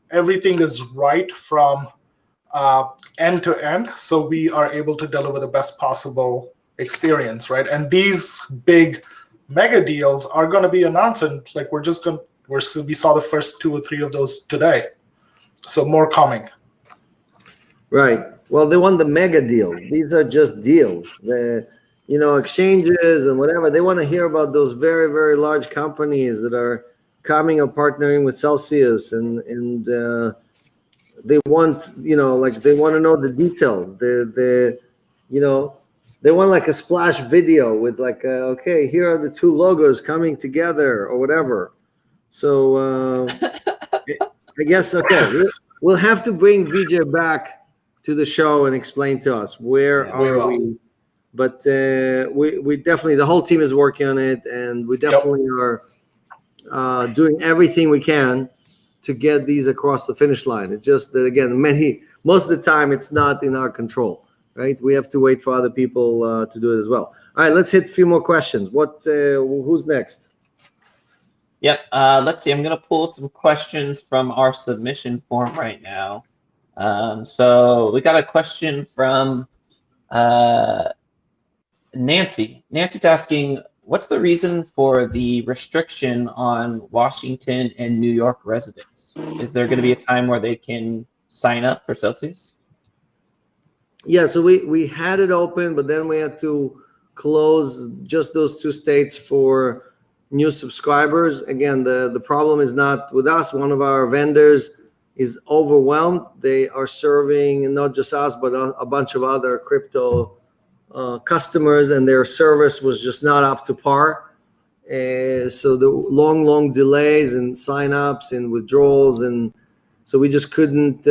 everything is right from end to end, so we are able to deliver the best possible experience, right? And these big mega deals are going to be announced, and like we saw the first 2 or 3 of those today. So more coming. Right. Well, they want the mega deals. These are just deals. The exchanges and whatever, they want to hear about those very, very large companies that are coming or partnering with Celsius, and they want, they want to know the details. They want like a splash video with like, okay, here are the 2 logos coming together or whatever. So I guess, okay, we'll have to bring Vijay back to the show and explain to us where are we. But we definitely, the whole team is working on it, and we definitely are doing everything we can to get these across the finish line. It's just that, again, most of the time it's not in our control, right? We have to wait for other people to do it as well. All right, let's hit a few more questions. Who's next? Yep. Let's see. I'm going to pull some questions from our submission form right now. So we got a question from Nancy. Nancy's asking, what's the reason for the restriction on Washington and New York residents? Is there going to be a time where they can sign up for Celsius? Yeah, so we had it open, but then we had to close just those 2 states for new subscribers. Again, the problem is not with us. One of our vendors is overwhelmed. They are serving not just us, but a bunch of other crypto customers, and their service was just not up to par. So the long delays and signups and withdrawals, and so we just couldn't,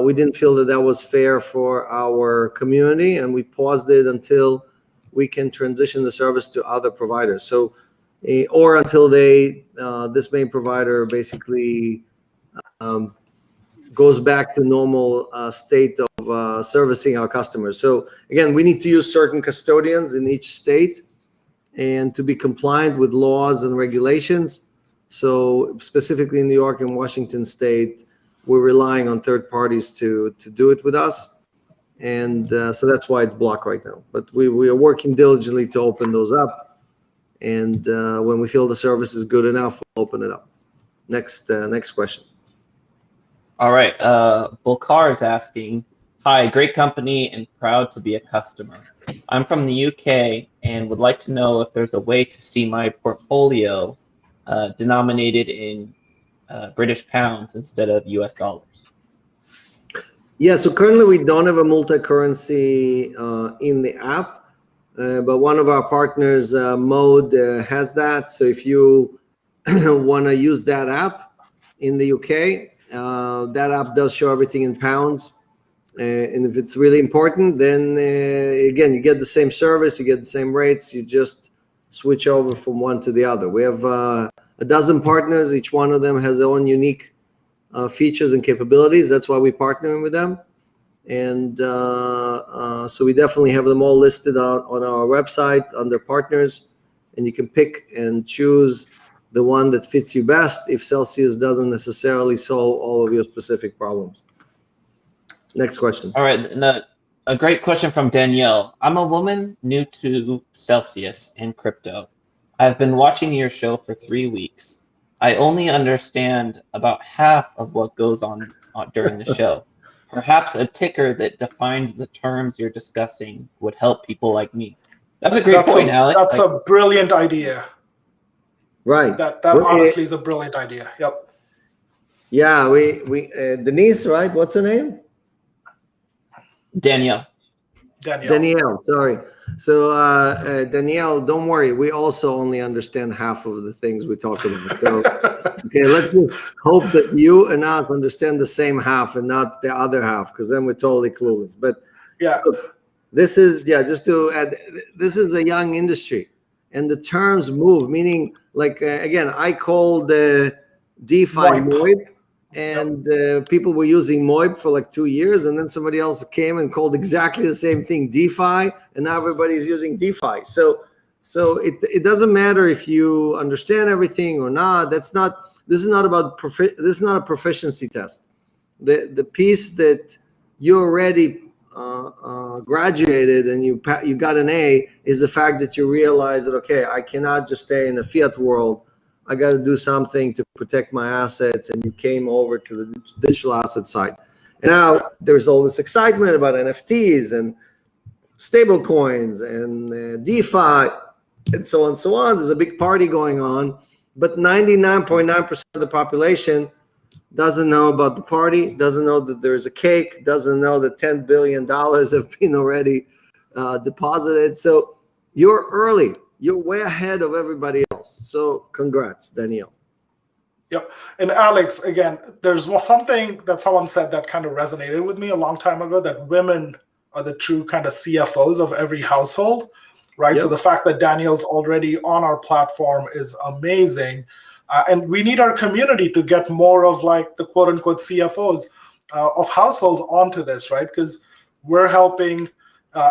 we didn't feel that was fair for our community, and we paused it until we can transition the service to other providers. So, or until this main provider basically goes back to normal state of servicing our customers. So again, we need to use certain custodians in each state and to be compliant with laws and regulations. So specifically in New York and Washington state, we're relying on third parties to do it with us. And so that's why it's blocked right now. But we are working diligently to open those up. And when we feel the service is good enough, we'll open it up. Next question. All right. Bulkar is asking, hi, great company and proud to be a customer. I'm from the UK and would like to know if there's a way to see my portfolio denominated in British pounds instead of US dollars. Yeah, so currently we don't have a multi-currency in the app, but one of our partners, Mode, has that. So if you want to use that app in the UK, that app does show everything in pounds. And if it's really important, then again, you get the same service, you get the same rates, you just switch over from one to the other. We have a dozen partners. Each one of them has their own unique features and capabilities. That's why we partner with them. And so we definitely have them all listed on our website under partners, and you can pick and choose the one that fits you best if Celsius doesn't necessarily solve all of your specific problems. Next question. All right, a great question from Danielle. I'm a woman new to Celsius and crypto. I've been watching your show for 3 weeks. I only understand about half of what goes on during the show. Perhaps a ticker that defines the terms you're discussing would help people like me. That's a great point, Alex. That's a brilliant idea. Right. That honestly is a brilliant idea. Yep. Yeah, we Denise, right? What's her name? Danielle. Danielle, sorry. So Danielle, don't worry. We also only understand half of the things we talk about. So okay, let's just hope that you and us understand the same half and not the other half, because then we're totally clueless. But yeah, look, this is just to add, this is a young industry, and the terms move. Meaning, like again, I called DeFi MOIB. And people were using MOIB for like 2 years, and then somebody else came and called exactly the same thing DeFi, and now everybody's using DeFi. So it doesn't matter if you understand everything or not. This is not a proficiency test. The piece that you already graduated and you got an A is the fact that you realize that, okay, I cannot just stay in the fiat world. I got to do something to protect my assets, and you came over to the digital asset side. And now there's all this excitement about NFTs and stable coins and DeFi and so on and so on. There's a big party going on, but 99.9% of the population doesn't know about the party, doesn't know that there's a cake, doesn't know that $10 billion have been already deposited. So you're early. You're way ahead of everybody else. So congrats, Danielle. Yep. And Alex, again, there's something that someone said that kind of resonated with me a long time ago, that women are the true kind of CFOs of every household, right? Yep. So the fact that Danielle's already on our platform is amazing. And we need our community to get more of like the quote unquote CFOs of households onto this, right? Because we're helping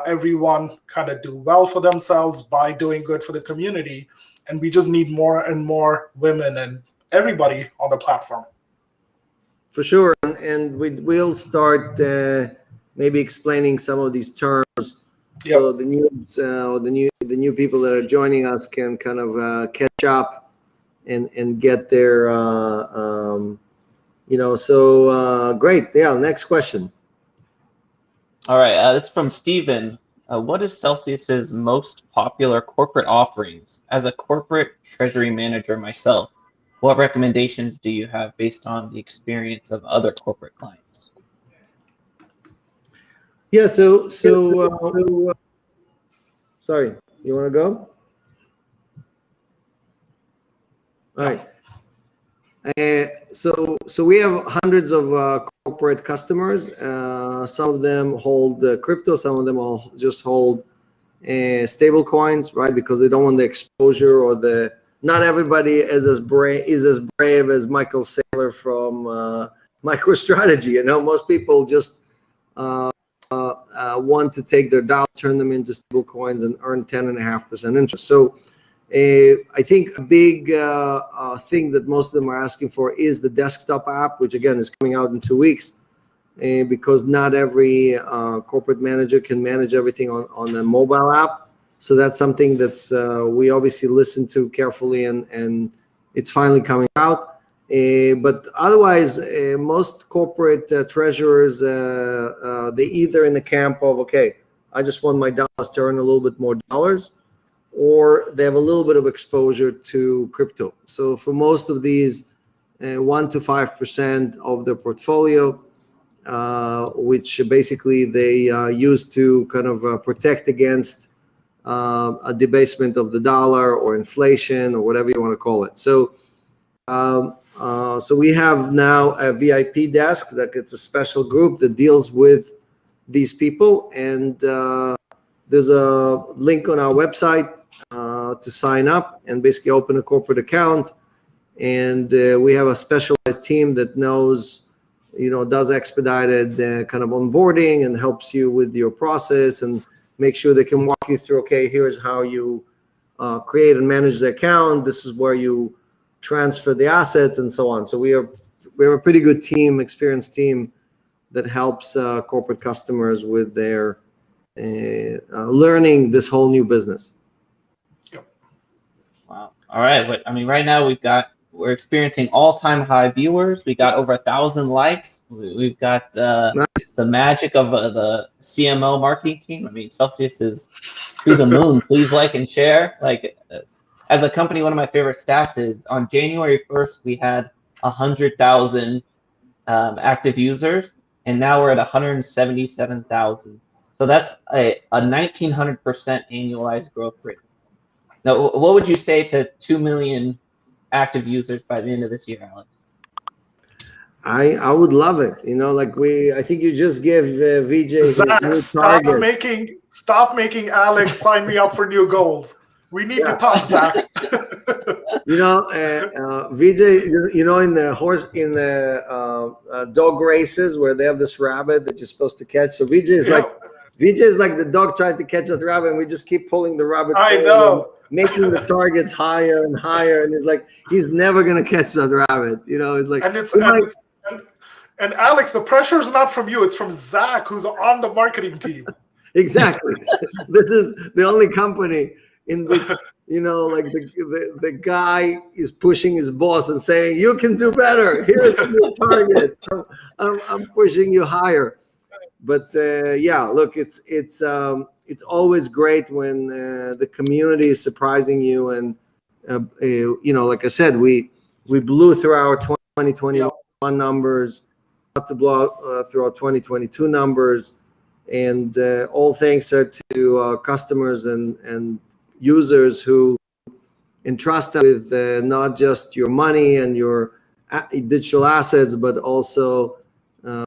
everyone kind of do well for themselves by doing good for the community. and we just need more and more women and everybody on the platform. For sure, and we'll start maybe explaining some of these terms, so the new people that are joining us can kind of catch up and get their great. Yeah, next question. All right, this is from Steven. What is Celsius's most popular corporate offerings? As a corporate treasury manager myself, what recommendations do you have based on the experience of other corporate clients? Yeah, sorry, you want to go? All right. So we have hundreds of corporate customers. Some of them hold crypto, some of them all just hold stable coins, right? Because they don't want the exposure or not everybody is as brave as Michael Saylor from MicroStrategy. You know, most people just want to take their dollars, turn them into stable coins, and earn 10.5% interest. So I think a big thing that most of them are asking for is the desktop app, which again is coming out in 2 weeks, because not every corporate manager can manage everything on a mobile app. So that's something that's we obviously listen to carefully, and it's finally coming out. But otherwise, most corporate treasurers, they either in the camp of, okay, I just want my dollars to earn a little bit more dollars, or they have a little bit of exposure to crypto. So for most of these, 1 to 5% of their portfolio, which basically they use to kind of protect against a debasement of the dollar or inflation or whatever you want to call it. So so we have now a VIP desk that it's a special group that deals with these people, and there's a link on our website to sign up and basically open a corporate account. And we have a specialized team that knows, does expedited kind of onboarding and helps you with your process and make sure they can walk you through, okay, here's how you create and manage the account. This is where you transfer the assets and so on. So we have a pretty good team, experienced team that helps corporate customers with their learning this whole new business. Wow. All right. But I mean, right now we're experiencing all-time high viewers. We got over 1,000 likes. We've got Nice. the magic of the CMO marketing team. I mean, Celsius is to the moon. Please like and share. Like, as a company, one of my favorite stats is on January 1st, we had 100,000 active users, and now we're at 177,000. So that's a 1,900% annualized growth rate. Now, what would you say to 2 million active users by the end of this year, Alex? I would love it. I think you just give Vijay Zach, new stop target. making Alex sign me up for new goals. We need to talk, Zach. Vijay, in the dog races where they have this rabbit that you're supposed to catch. So Vijay is like the dog tried to catch that rabbit, and we just keep pulling the rabbit. I know. Making the targets higher and higher, and he's never gonna catch that rabbit. It's like, and Alex, the pressure is not from you; it's from Zach, who's on the marketing team. Exactly. This is the only company in which the guy is pushing his boss and saying, "You can do better. Here's your target. I'm pushing you higher." But look, it's always great when the community is surprising you, and like I said, we blew through our 2021 numbers, about to blow through our 2022 numbers, and all thanks to customers and users who entrust us with not just your money and your digital assets, but also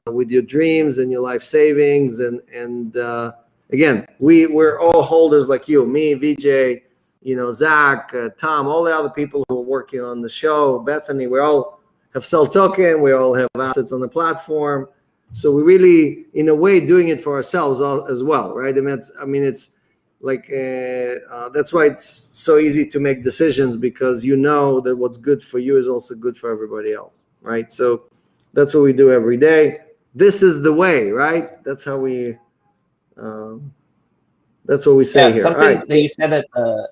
with your dreams and your life savings. And again, we're all holders like you, me, Vijay, Zach, Tom, all the other people who are working on the show, Bethany. We all have sell token. We all have assets on the platform. So we really, in a way, doing it for ourselves as well, right? That's why it's so easy to make decisions, because you know that what's good for you is also good for everybody else, right? So that's what we do every day. This is the way, right? That's how we. That's what we say here. Something that you said at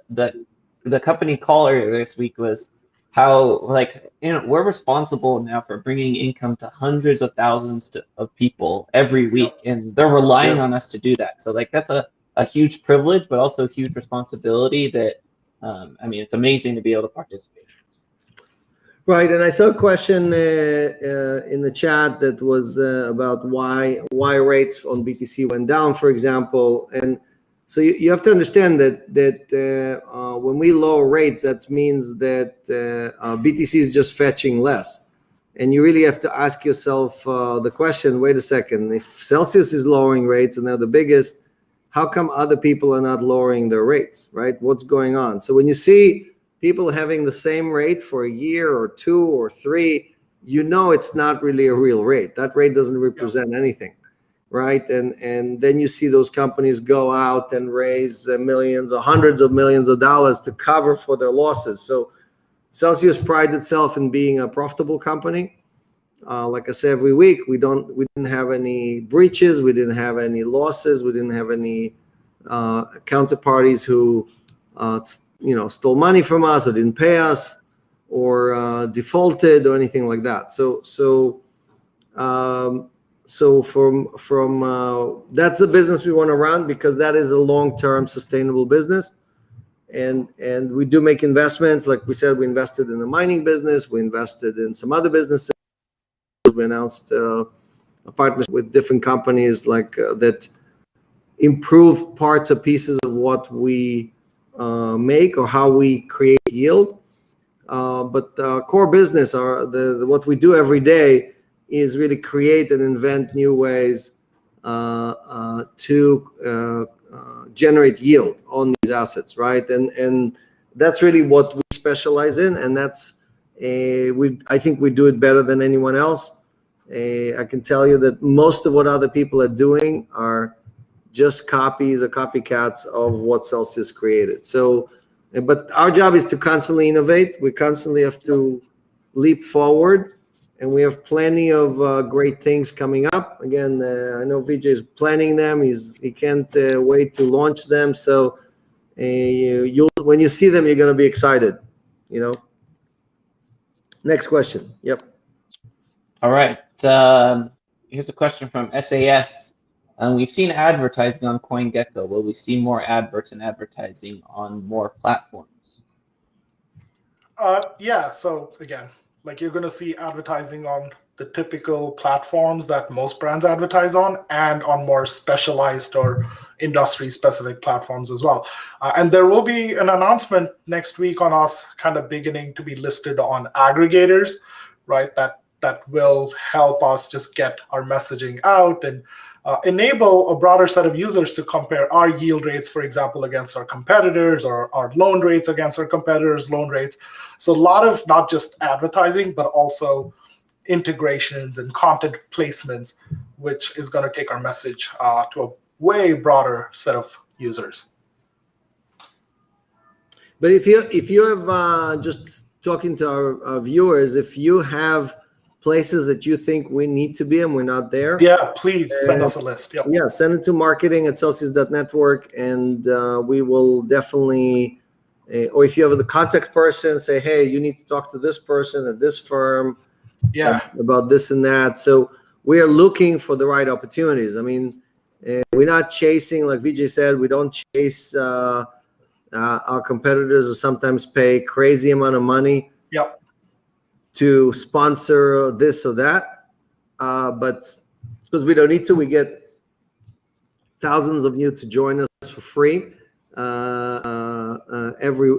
the company call earlier this week was how, like, we're responsible now for bringing income to hundreds of thousands of people every week, and they're relying on us to do that. So like that's a huge privilege, but also a huge responsibility that, I mean, it's amazing to be able to participate in this. Right, and I saw a question in the chat that was about why rates on BTC went down, for example. And so you have to understand that when we lower rates, that means that BTC is just fetching less. And you really have to ask yourself the question, wait a second, if Celsius is lowering rates and they're the biggest, how come other people are not lowering their rates, right? What's going on? So when you see people having the same rate for a year or 2 or 3, you know it's not really a real rate. That rate doesn't represent anything, right? And then you see those companies go out and raise millions or hundreds of millions of dollars to cover for their losses. So Celsius prides itself in being a profitable company. Like I say every week, we didn't have any breaches, we didn't have any losses, we didn't have any counterparties who stole money from us or didn't pay us or defaulted or anything like that. So from that's the business we want to run, because that is a long-term sustainable business. And we do make investments. Like we said, we invested in the mining business, we invested in some other businesses. We announced a partnership with different companies that improve parts or pieces of what we make or how we create yield. But core business, what we do every day, is really create and invent new ways to generate yield on these assets, right? And that's really what we specialize in, and that's I think we do it better than anyone else. I can tell you that most of what other people are doing are just copies or copycats of what Celsius created. So, but our job is to constantly innovate. We constantly have to leap forward, and we have plenty of great things coming up. Again, I know Vijay is planning them. He can't wait to launch them. So when you see them, you're going to be excited, Next question. Yep. All right. Here's a question from SAS. We've seen advertising on CoinGecko. Will we see more adverts and advertising on more platforms? Yeah. So again, like you're going to see advertising on the typical platforms that most brands advertise on, and on more specialized or industry-specific platforms as well. And there will be an announcement next week on us kind of beginning to be listed on aggregators, right? That will help us just get our messaging out and enable a broader set of users to compare our yield rates, for example, against our competitors, or our loan rates against our competitors' loan rates. So a lot of not just advertising, but also integrations and content placements, which is going to take our message to a way broader set of users. But if you have, just talking to our viewers, if you have places that you think we need to be and we're not there, yeah, please send us a list. Yep. Yeah, send it to marketing@celsius.network, and we will definitely, or if you have the contact person, say, hey, you need to talk to this person at this firm, about this and that. So we are looking for the right opportunities. I mean, we're not chasing, like Vijay said, we don't chase our competitors, who sometimes pay crazy amount of money to sponsor this or that. But because we don't need to, we get thousands of you to join us for free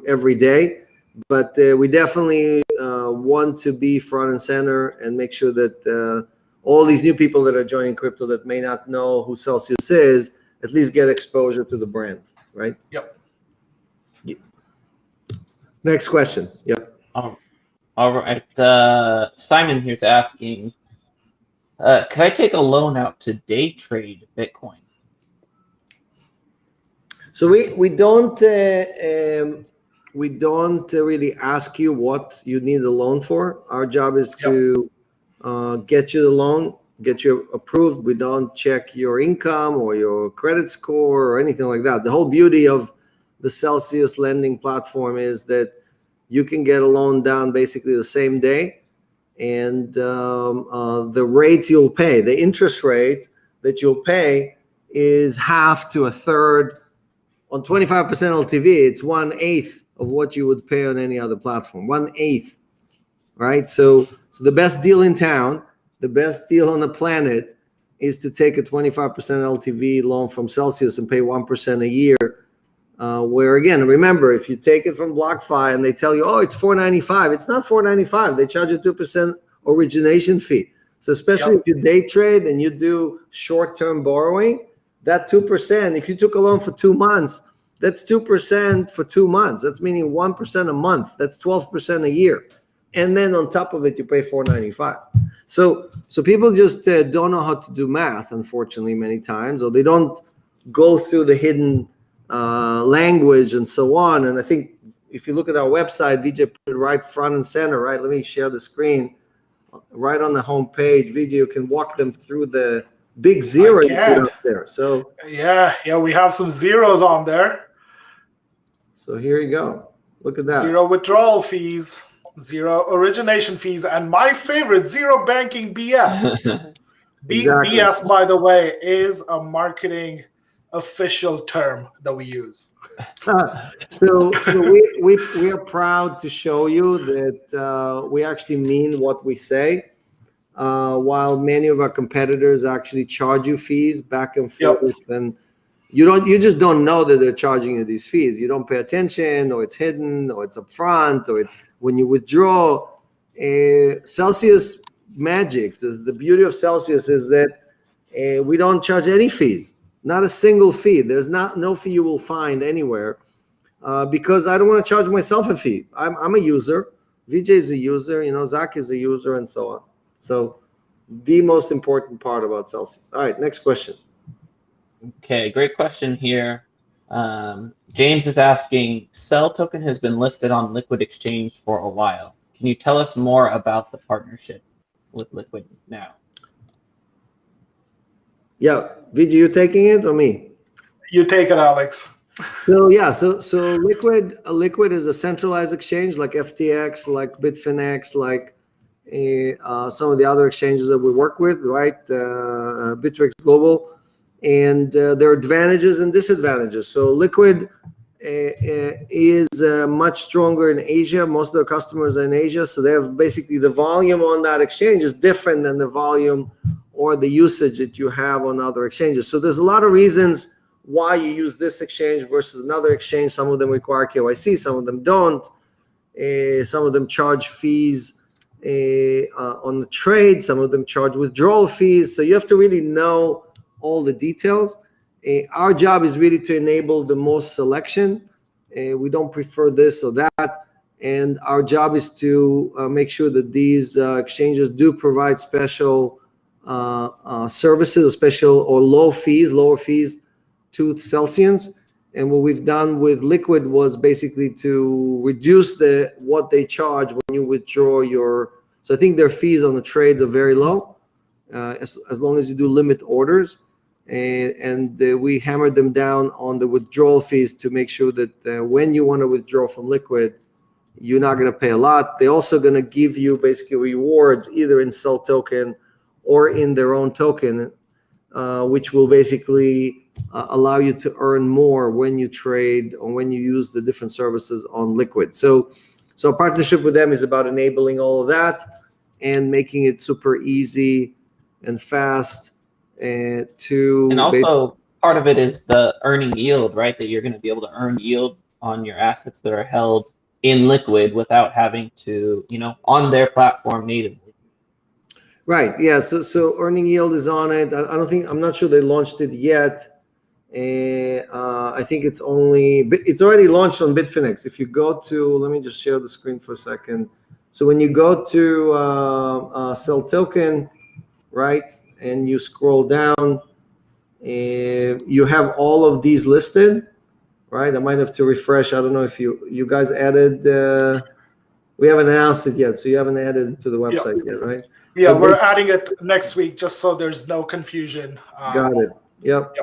every day. But we definitely want to be front and center and make sure that all these new people that are joining crypto that may not know who Celsius is, at least get exposure to the brand, right? Yep. Next question. Yep. All right. Simon here's asking, could I take a loan out to day trade Bitcoin? So we don't really ask you what you need a loan for. Our job is to get you the loan, get you approved. We don't check your income or your credit score or anything like that. The whole beauty of the Celsius lending platform is that you can get a loan down basically the same day, and the rates you'll pay, the interest rate that you'll pay is half to a third. On 25% LTV, it's 1/8 of what you would pay on any other platform. 1/8, right? So the best deal in town, the best deal on the planet, is to take a 25% LTV loan from Celsius and pay 1% a year. Where again, remember, if you take it from BlockFi and they tell you, oh, it's $4.95, it's not $4.95. They charge a 2% origination fee. So especially if you day trade and you do short-term borrowing, that 2%, if you took a loan for 2 months, that's 2% for 2 months. That's meaning 1% a month. That's 12% a year. And then on top of it, you pay $4.95. So people just don't know how to do math, unfortunately, many times, or they don't go through the hidden language and so on. And I think if you look at our website, Vijay put it right front and center, right? Let me share the screen. Right on the home page, Vijay, you can walk them through the big zero you put up there. So yeah, we have some zeros on there. So here you go. Look at that. 0 withdrawal fees, 0 origination fees, and my favorite, 0 banking BS. Exactly. BS, by the way, is a marketing official term that we use. So we are proud to show you that we actually mean what we say. While many of our competitors actually charge you fees back and forth, and you just don't know that they're charging you these fees. You don't pay attention, or it's hidden, or it's upfront, or it's when you withdraw. Celsius magic, the beauty of Celsius is that we don't charge any fees, not a single fee. There's no fee you will find anywhere, because I don't want to charge myself a fee. I'm a user. Vijay is a user. Zach is a user, and so on. So the most important part about Celsius. All right, next question. Okay, great question here. James is asking, Cell Token has been listed on Liquid Exchange for a while. Can you tell us more about the partnership with Liquid now? Yeah, Vijay, you taking it or me? You take it, Alex. So yeah, so Liquid is a centralized exchange like FTX, like Bitfinex, like some of the other exchanges that we work with, right? Bittrex Global, and there are advantages and disadvantages. So Liquid is much stronger in Asia. Most of their customers are in Asia, so they have basically the volume on that exchange is different than the volume or the usage that you have on other exchanges. So there's a lot of reasons why you use this exchange versus another exchange. Some of them require KYC, some of them don't. Some of them charge fees on the trade, some of them charge withdrawal fees. So you have to really know all the details. Our job is really to enable the most selection. We don't prefer this or that. And our job is to make sure that these exchanges do provide special services, special or lower fees to Celsians. And what we've done with Liquid was basically to reduce what they charge when you withdraw your. So I think their fees on the trades are very low, as long as you do limit orders. And we hammered them down on the withdrawal fees to make sure that when you want to withdraw from Liquid, you're not going to pay a lot. They're also going to give you basically rewards either in Cell Token or in their own token, which will basically allow you to earn more when you trade or when you use the different services on Liquid. So a partnership with them is about enabling all of that and making it super easy and fast to. And also part of it is the earning yield, right? That you're going to be able to earn yield on your assets that are held in Liquid without having to, on their platform natively. Right. Yeah. So earning yield is on it. I'm not sure they launched it yet. I think it's already launched on Bitfinex. If you go to, let me just share the screen for a second. So when you go to Cell Token, right, and you scroll down, you have all of these listed. right? I might have to refresh. I don't know if you guys added. We haven't announced it yet, so you haven't added it to the website yet, right? Yeah, But we're adding it next week just so there's no confusion. Got it. Yep.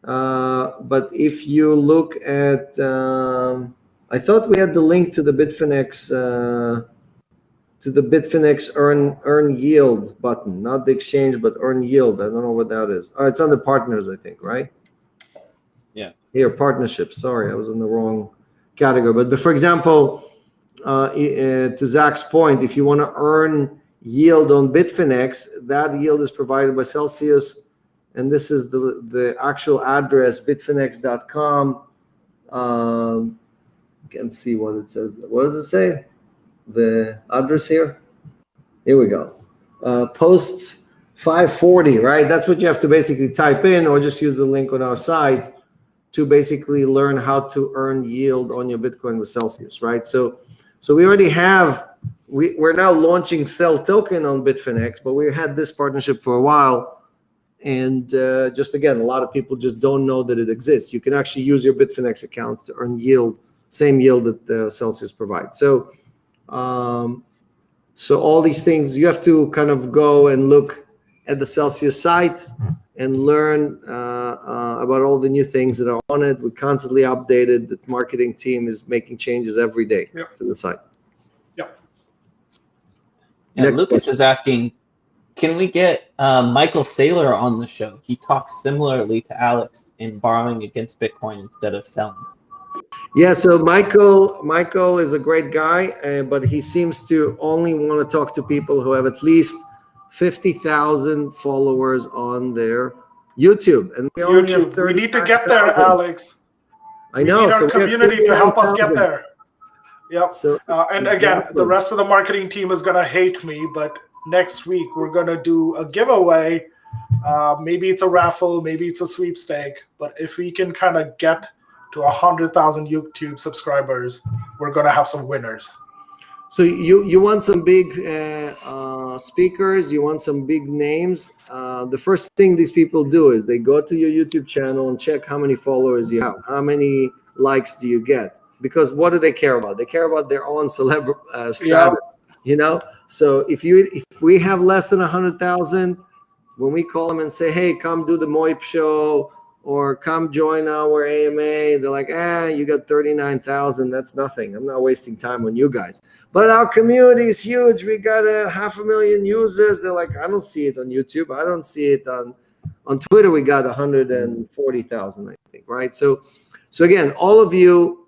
But if you look at, I thought we had the link to the Bitfinex earn yield button, not the exchange, but earn yield. I don't know what that is. Oh, it's under partners, I think, right? Yeah. Here, partnerships. Sorry, I was in the wrong category. But for example, to Zach's point, if you want to earn yield on Bitfinex, that yield is provided by Celsius, and this is the actual address, bitfinex.com. Can't see what it says. What does it say? The address here? Here we go. Post 540, right? That's what you have to basically type in, or just use the link on our site to basically learn how to earn yield on your Bitcoin with Celsius, right? So we already have, we're now launching Sell Token on Bitfinex, but we had this partnership for a while. And just again, a lot of people just don't know that it exists. You can actually use your Bitfinex accounts to earn yield, same yield that Celsius provides. So all these things, you have to kind of go and look at the Celsius site and learn about all the new things that are on it. We constantly update it. The marketing team is making changes every day to the site. And Lucas is asking, can we get Michael Saylor on the show? He talks similarly to Alex in borrowing against Bitcoin instead of selling. Yeah, so Michael is a great guy, but he seems to only want to talk to people who have at least 50,000 followers on their YouTube. And we only have 30. We need to get there, Alex. I know. We need our community to help us get there. Yep. So, and again, the rest of the marketing team is going to hate me, but next week we're going to do a giveaway. Maybe it's a raffle, maybe it's a sweepstake, but if we can kind of get to 100,000 YouTube subscribers, we're going to have some winners. So you want some big speakers, you want some big names. The first thing these people do is they go to your YouTube channel and check how many followers you have, how many likes do you get. Because what do they care about? They care about their own status, you know? So if we have less than 100,000, when we call them and say, hey, come do the Moip show or come join our AMA, they're like, you got 39,000. That's nothing. I'm not wasting time on you guys. But our community is huge. We got 500,000 users. They're like, I don't see it on YouTube. I don't see it on Twitter. We got 140,000, I think, right? So again, all of you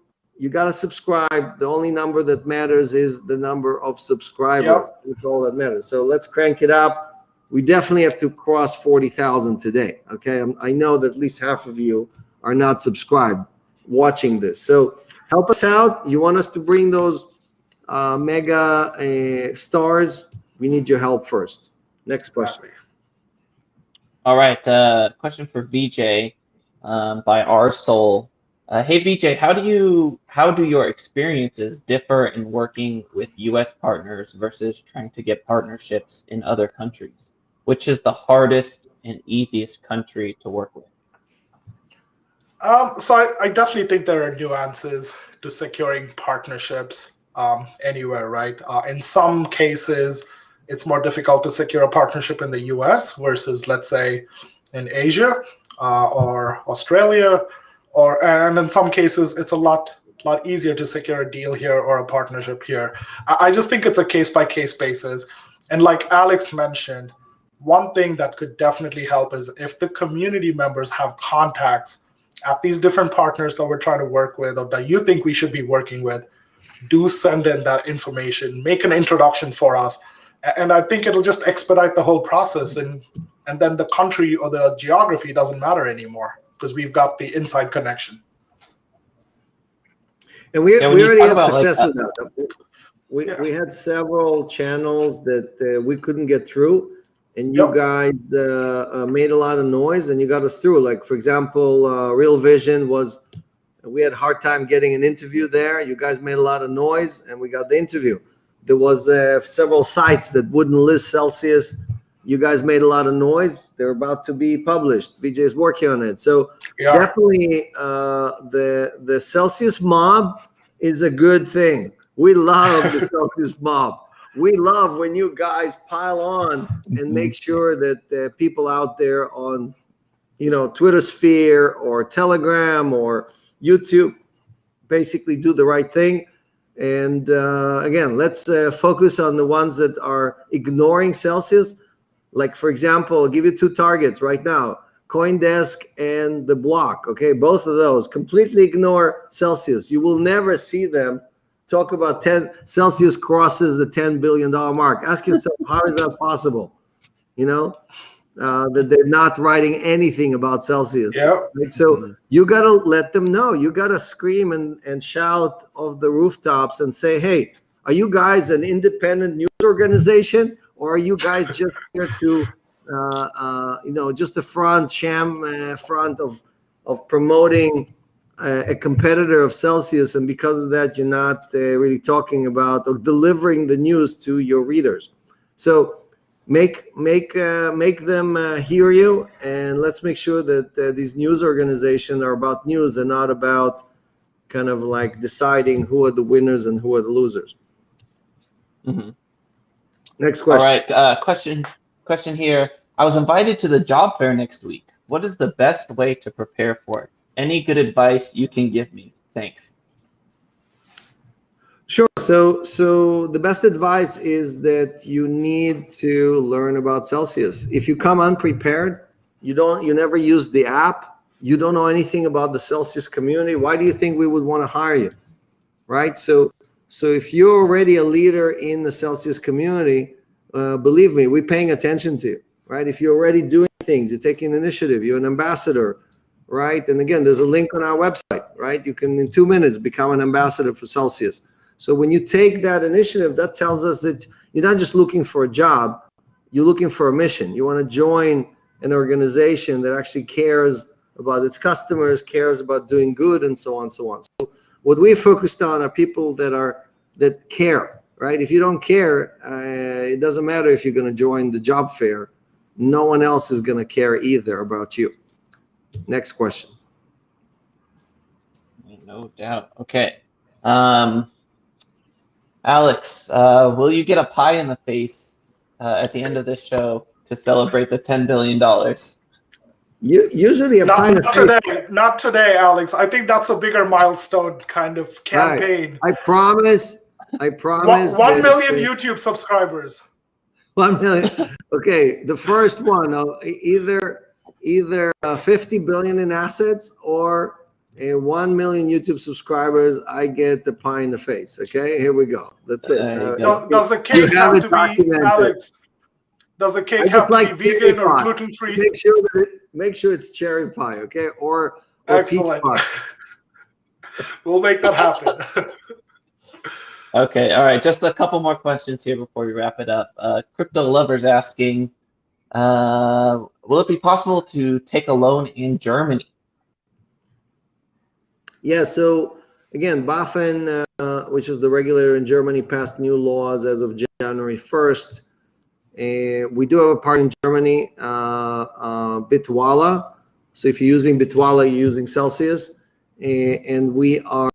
got to subscribe. The only number that matters is the number of subscribers. That's all that matters. So let's crank it up. We definitely have to cross 40,000 today. Okay, I know that at least half of you are not subscribed watching this. So help us out. You want us to bring those mega stars? We need your help first. Next question. All right, question for Vijay by R Soul. Hey Vijay, how do your experiences differ in working with U.S. partners versus trying to get partnerships in other countries? Which is the hardest and easiest country to work with? So I definitely think there are nuances to securing partnerships anywhere, right? In some cases, it's more difficult to secure a partnership in the US versus, let's say, in Asia or Australia, and in some cases, it's a lot easier to secure a deal here or a partnership here. I just think it's a case-by-case basis. And like Alex mentioned, one thing that could definitely help is if the community members have contacts at these different partners that we're trying to work with or that you think we should be working with, do send in that information, make an introduction for us. And I think it'll just expedite the whole process. And then the country or the geography doesn't matter anymore because we've got the inside connection. And we already have success with that. We had several channels that we couldn't get through. And you guys made a lot of noise and you got us through. Like, for example, Real Vision we had a hard time getting an interview there. You guys made a lot of noise and we got the interview. There was several sites that wouldn't list Celsius. You guys made a lot of noise. They're about to be published. Vijay is working on it. So definitely the Celsius mob is a good thing. We love the Celsius mob. We love when you guys pile on and make sure that the people out there on, Twitter sphere or Telegram or YouTube basically do the right thing. And again, let's focus on the ones that are ignoring Celsius. Like, for example, I'll give you two targets right now, CoinDesk and The Block. Okay, both of those completely ignore Celsius. You will never see them talk about Celsius crosses the $10 billion mark. Ask yourself, how is that possible? That they're not writing anything about Celsius. Right? So you got to let them know. You got to scream and shout off the rooftops and say, hey, are you guys an independent news organization? Or are you guys just here to, just the front of promoting a competitor of Celsius, and because of that, you're not really talking about or delivering the news to your readers. So make them hear you, and let's make sure that these news organizations are about news and not about kind of like deciding who are the winners and who are the losers. Mm-hmm. Next question. All right, question here. I was invited to the job fair next week. What is the best way to prepare for it? Any good advice you can give me? Thanks. Sure. So the best advice is that you need to learn about Celsius. If you come unprepared, you never use the app, you don't know anything about the Celsius community, why do you think we would want to hire you? Right? So if you're already a leader in the Celsius community, believe me, we're paying attention to you, right? If you're already doing things, you're taking initiative, you're an ambassador, right? And again, there's a link on our website, right? You can, in 2 minutes, become an ambassador for Celsius. So when you take that initiative, that tells us that you're not just looking for a job, you're looking for a mission. You want to join an organization that actually cares about its customers, cares about doing good, and so on, so on. So what we focused on are people that care, right? If you don't care, it doesn't matter if you're going to join the job fair. No one else is going to care either about you. Next question. No doubt. Okay. Alex, will you get a pie in the face at the end of this show to celebrate the $10 billion? Usually not today, Alex. I think that's a bigger milestone kind of campaign. Right. I promise. 1 million YouTube subscribers. 1 million. Okay, the first one, either 50 billion in assets or 1 million YouTube subscribers, I get the pie in the face. Okay, here we go. That's it. Does the cake have to be, Alex? Does the cake have to be vegan or gluten free? Make sure it's cherry pie, okay, or excellent. Peach pie. We'll make that happen. Okay, all right. Just a couple more questions here before we wrap it up. Crypto Lovers asking, will it be possible to take a loan in Germany? Yeah, so again, BaFin, which is the regulator in Germany, passed new laws as of January 1st. We do have a part in Germany, Bitwala. So if you're using Bitwala, you're using Celsius. And we are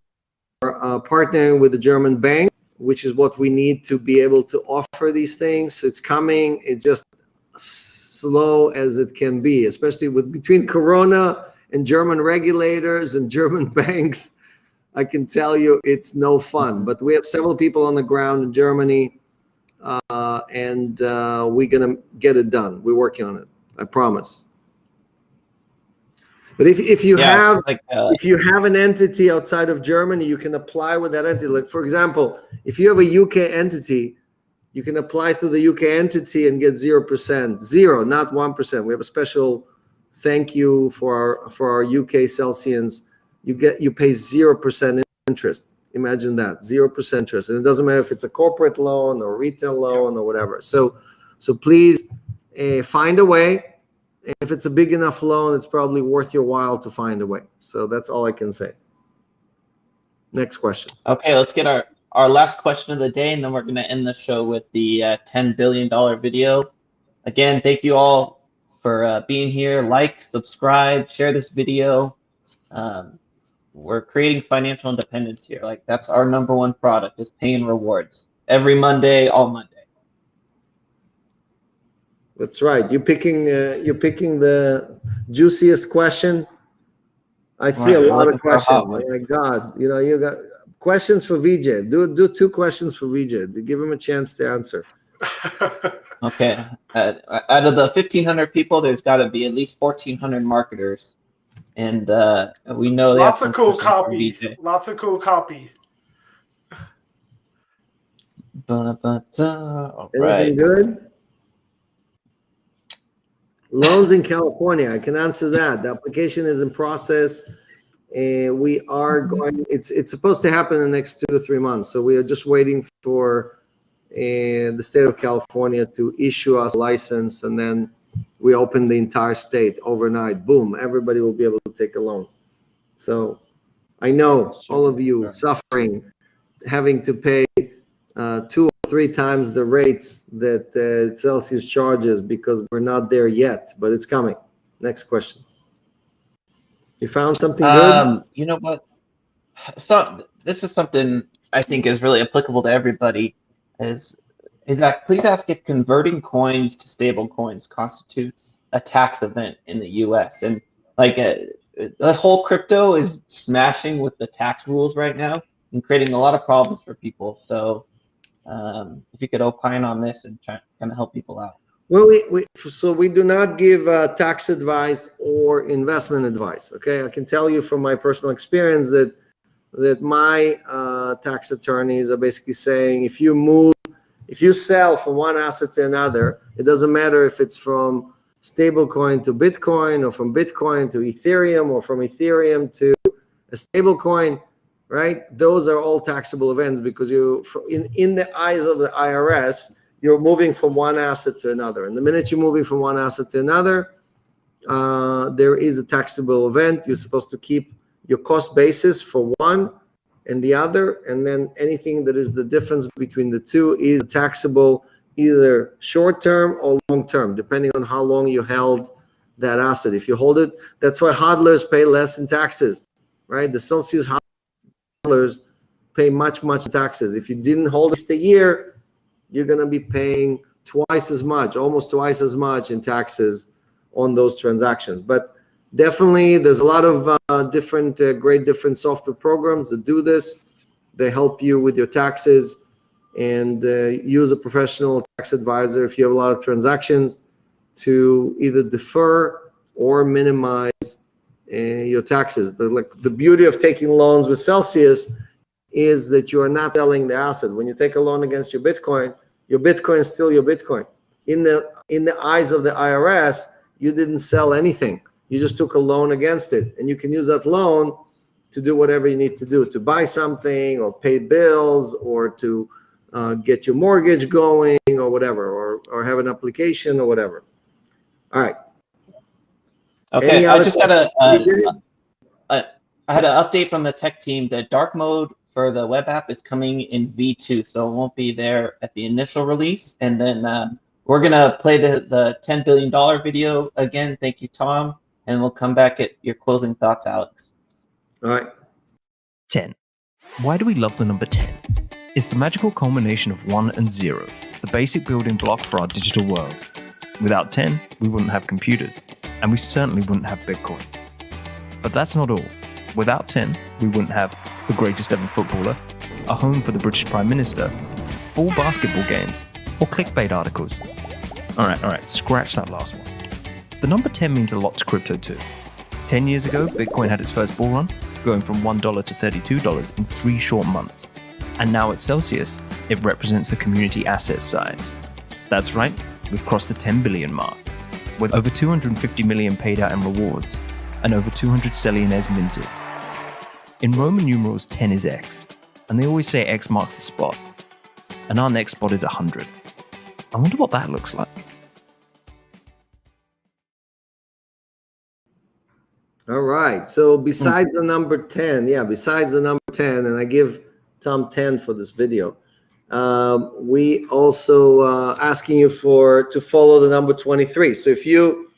partnering with the German bank, which is what we need to be able to offer these things. It's coming. It's just slow as it can be, especially between Corona and German regulators and German banks. I can tell you it's no fun. But we have several people on the ground in Germany, and we're gonna get it done. We're working on it. I promise. But if you have an entity outside of Germany, you can apply with that entity. Like, for example, if you have a UK entity, you can apply through the UK entity and get 0%, zero, not 1%. We have a special thank you for our UK Celsians. You pay 0% interest. Imagine that, 0% interest, and it doesn't matter if it's a corporate loan or retail loan or whatever. So please find a way. If it's a big enough loan, it's probably worth your while to find a way. So that's all I can say. Next question. Okay, let's get our last question of the day, and then we're going to end the show with the $10 billion video. again, thank you all for being here. Like, subscribe, share this video. We're creating financial independence here. Like, that's our #1 product, is paying rewards every Monday, all Monday. That's right. You're picking the juiciest question. I see a Right, we're lot of looking for a hot questions. one. Oh my God, you got questions for Vijay. Do 2 questions for Vijay to give him a chance to answer. Okay. Out of the 1,500 people, there's got to be at least 1,400 marketers, and we know they have Lots of some cool questions for copy. VJ. Lots of cool copy. All Anything right. good? Loans in California. I can answer that. The application is in process. We are going. It's supposed to happen in the next 2 to 3 months. So we are just waiting for the state of California to issue us a license, and then we open the entire state overnight. Boom! Everybody will be able to take a loan. So I know all of you suffering, having to pay 2 or 3 times the rates that Celsius charges because we're not there yet, but it's coming. Next question. You found something good? You know what? So this is something I think is really applicable to everybody. Is that please ask if converting coins to stable coins constitutes a tax event in the U.S. And like the whole crypto is smashing with the tax rules right now and creating a lot of problems for people. So if you could opine on this and try kind of help people out. Well, we do not give tax advice or investment advice. Okay, I can tell you from my personal experience that my tax attorneys are basically saying if you sell from one asset to another, it doesn't matter if it's from stablecoin to Bitcoin or from Bitcoin to Ethereum or from Ethereum to a stablecoin, right? Those are all taxable events because in the eyes of the IRS, you're moving from one asset to another. And the minute you're moving from one asset to another, there is a taxable event. You're supposed to keep your cost basis for one and the other, and then anything that is the difference between the two is taxable either short-term or long-term, depending on how long you held that asset. If you hold it, that's why hodlers pay less in taxes, right? The Celsius hodlers pay much taxes. If you didn't hold it a year, you're going to be paying twice as much, almost twice as much in taxes on those transactions. But definitely, there's a lot of great different software programs that do this. They help you with your taxes, and use a professional tax advisor if you have a lot of transactions to either defer or minimize your taxes. The beauty of taking loans with Celsius is that you are not selling the asset. When you take a loan against your Bitcoin is still your Bitcoin. In the eyes of the IRS, you didn't sell anything. You just took a loan against it, and you can use that loan to do whatever you need to do, to buy something or pay bills or to get your mortgage going or whatever, or have an application or whatever. All right. Okay, I just got I had an update from the tech team. The dark mode for the web app is coming in V2, so it won't be there at the initial release. And then we're gonna play the $10 billion video again. Thank you, Tom. And we'll come back at your closing thoughts, Alex. All right. 10. Why do we love the number 10? It's the magical culmination of 1 and 0, the basic building block for our digital world. Without 10, we wouldn't have computers, and we certainly wouldn't have Bitcoin. But that's not all. Without 10, we wouldn't have the greatest ever footballer, a home for the British Prime Minister, full basketball games, or clickbait articles. All right, scratch that last one. The number 10 means a lot to crypto too. 10 years ago, Bitcoin had its first bull run, going from $1 to $32 in 3 short months. And now at Celsius, it represents the community asset size. That's right, we've crossed the 10 billion mark, with over 250 million paid out in rewards, and over 200 Cellionaires minted. In Roman numerals, 10 is X, and they always say X marks the spot. And our next spot is 100. I wonder what that looks like. All right. So besides the number 10, and I give Tom 10 for this video. We also asking you to follow the number 23. So if you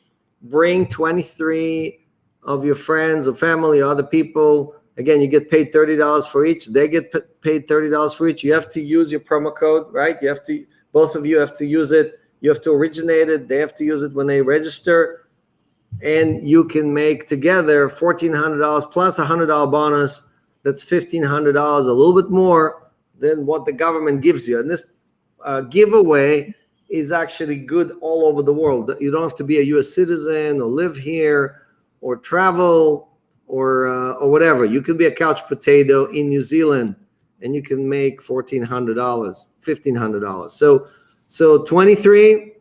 bring 23 of your friends or family or other people, again, you get paid $30 for each. They get paid $30 for each. You have to use your promo code, right? Both of you have to use it. You have to originate it. They have to use it when they register. And you can make together $1,400 plus $100 bonus. That's $1,500, a little bit more than what the government gives you. And this giveaway is actually good all over the world. You don't have to be a U.S. citizen or live here or travel or whatever. You could be a couch potato in New Zealand and you can make $1,400, $1,500. So 23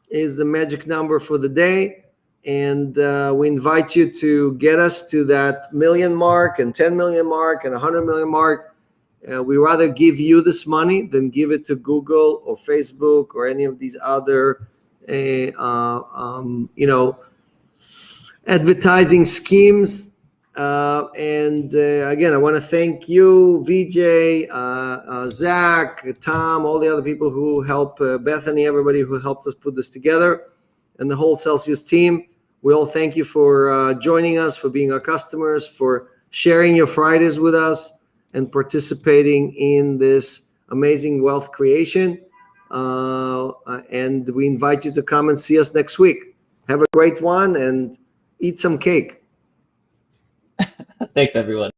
is the magic number for the day. And we invite you to get us to that million mark and 10 million mark and 100 million mark. We rather give you this money than give it to Google or Facebook or any of these other, advertising schemes. Again, I want to thank you, Vijay, Zach, Tom, all the other people who help, Bethany, everybody who helped us put this together, and the whole Celsius team. We all thank you for joining us, for being our customers, for sharing your Fridays with us, and participating in this amazing wealth creation. And we invite you to come and see us next week. Have a great one and eat some cake. Thanks, everyone.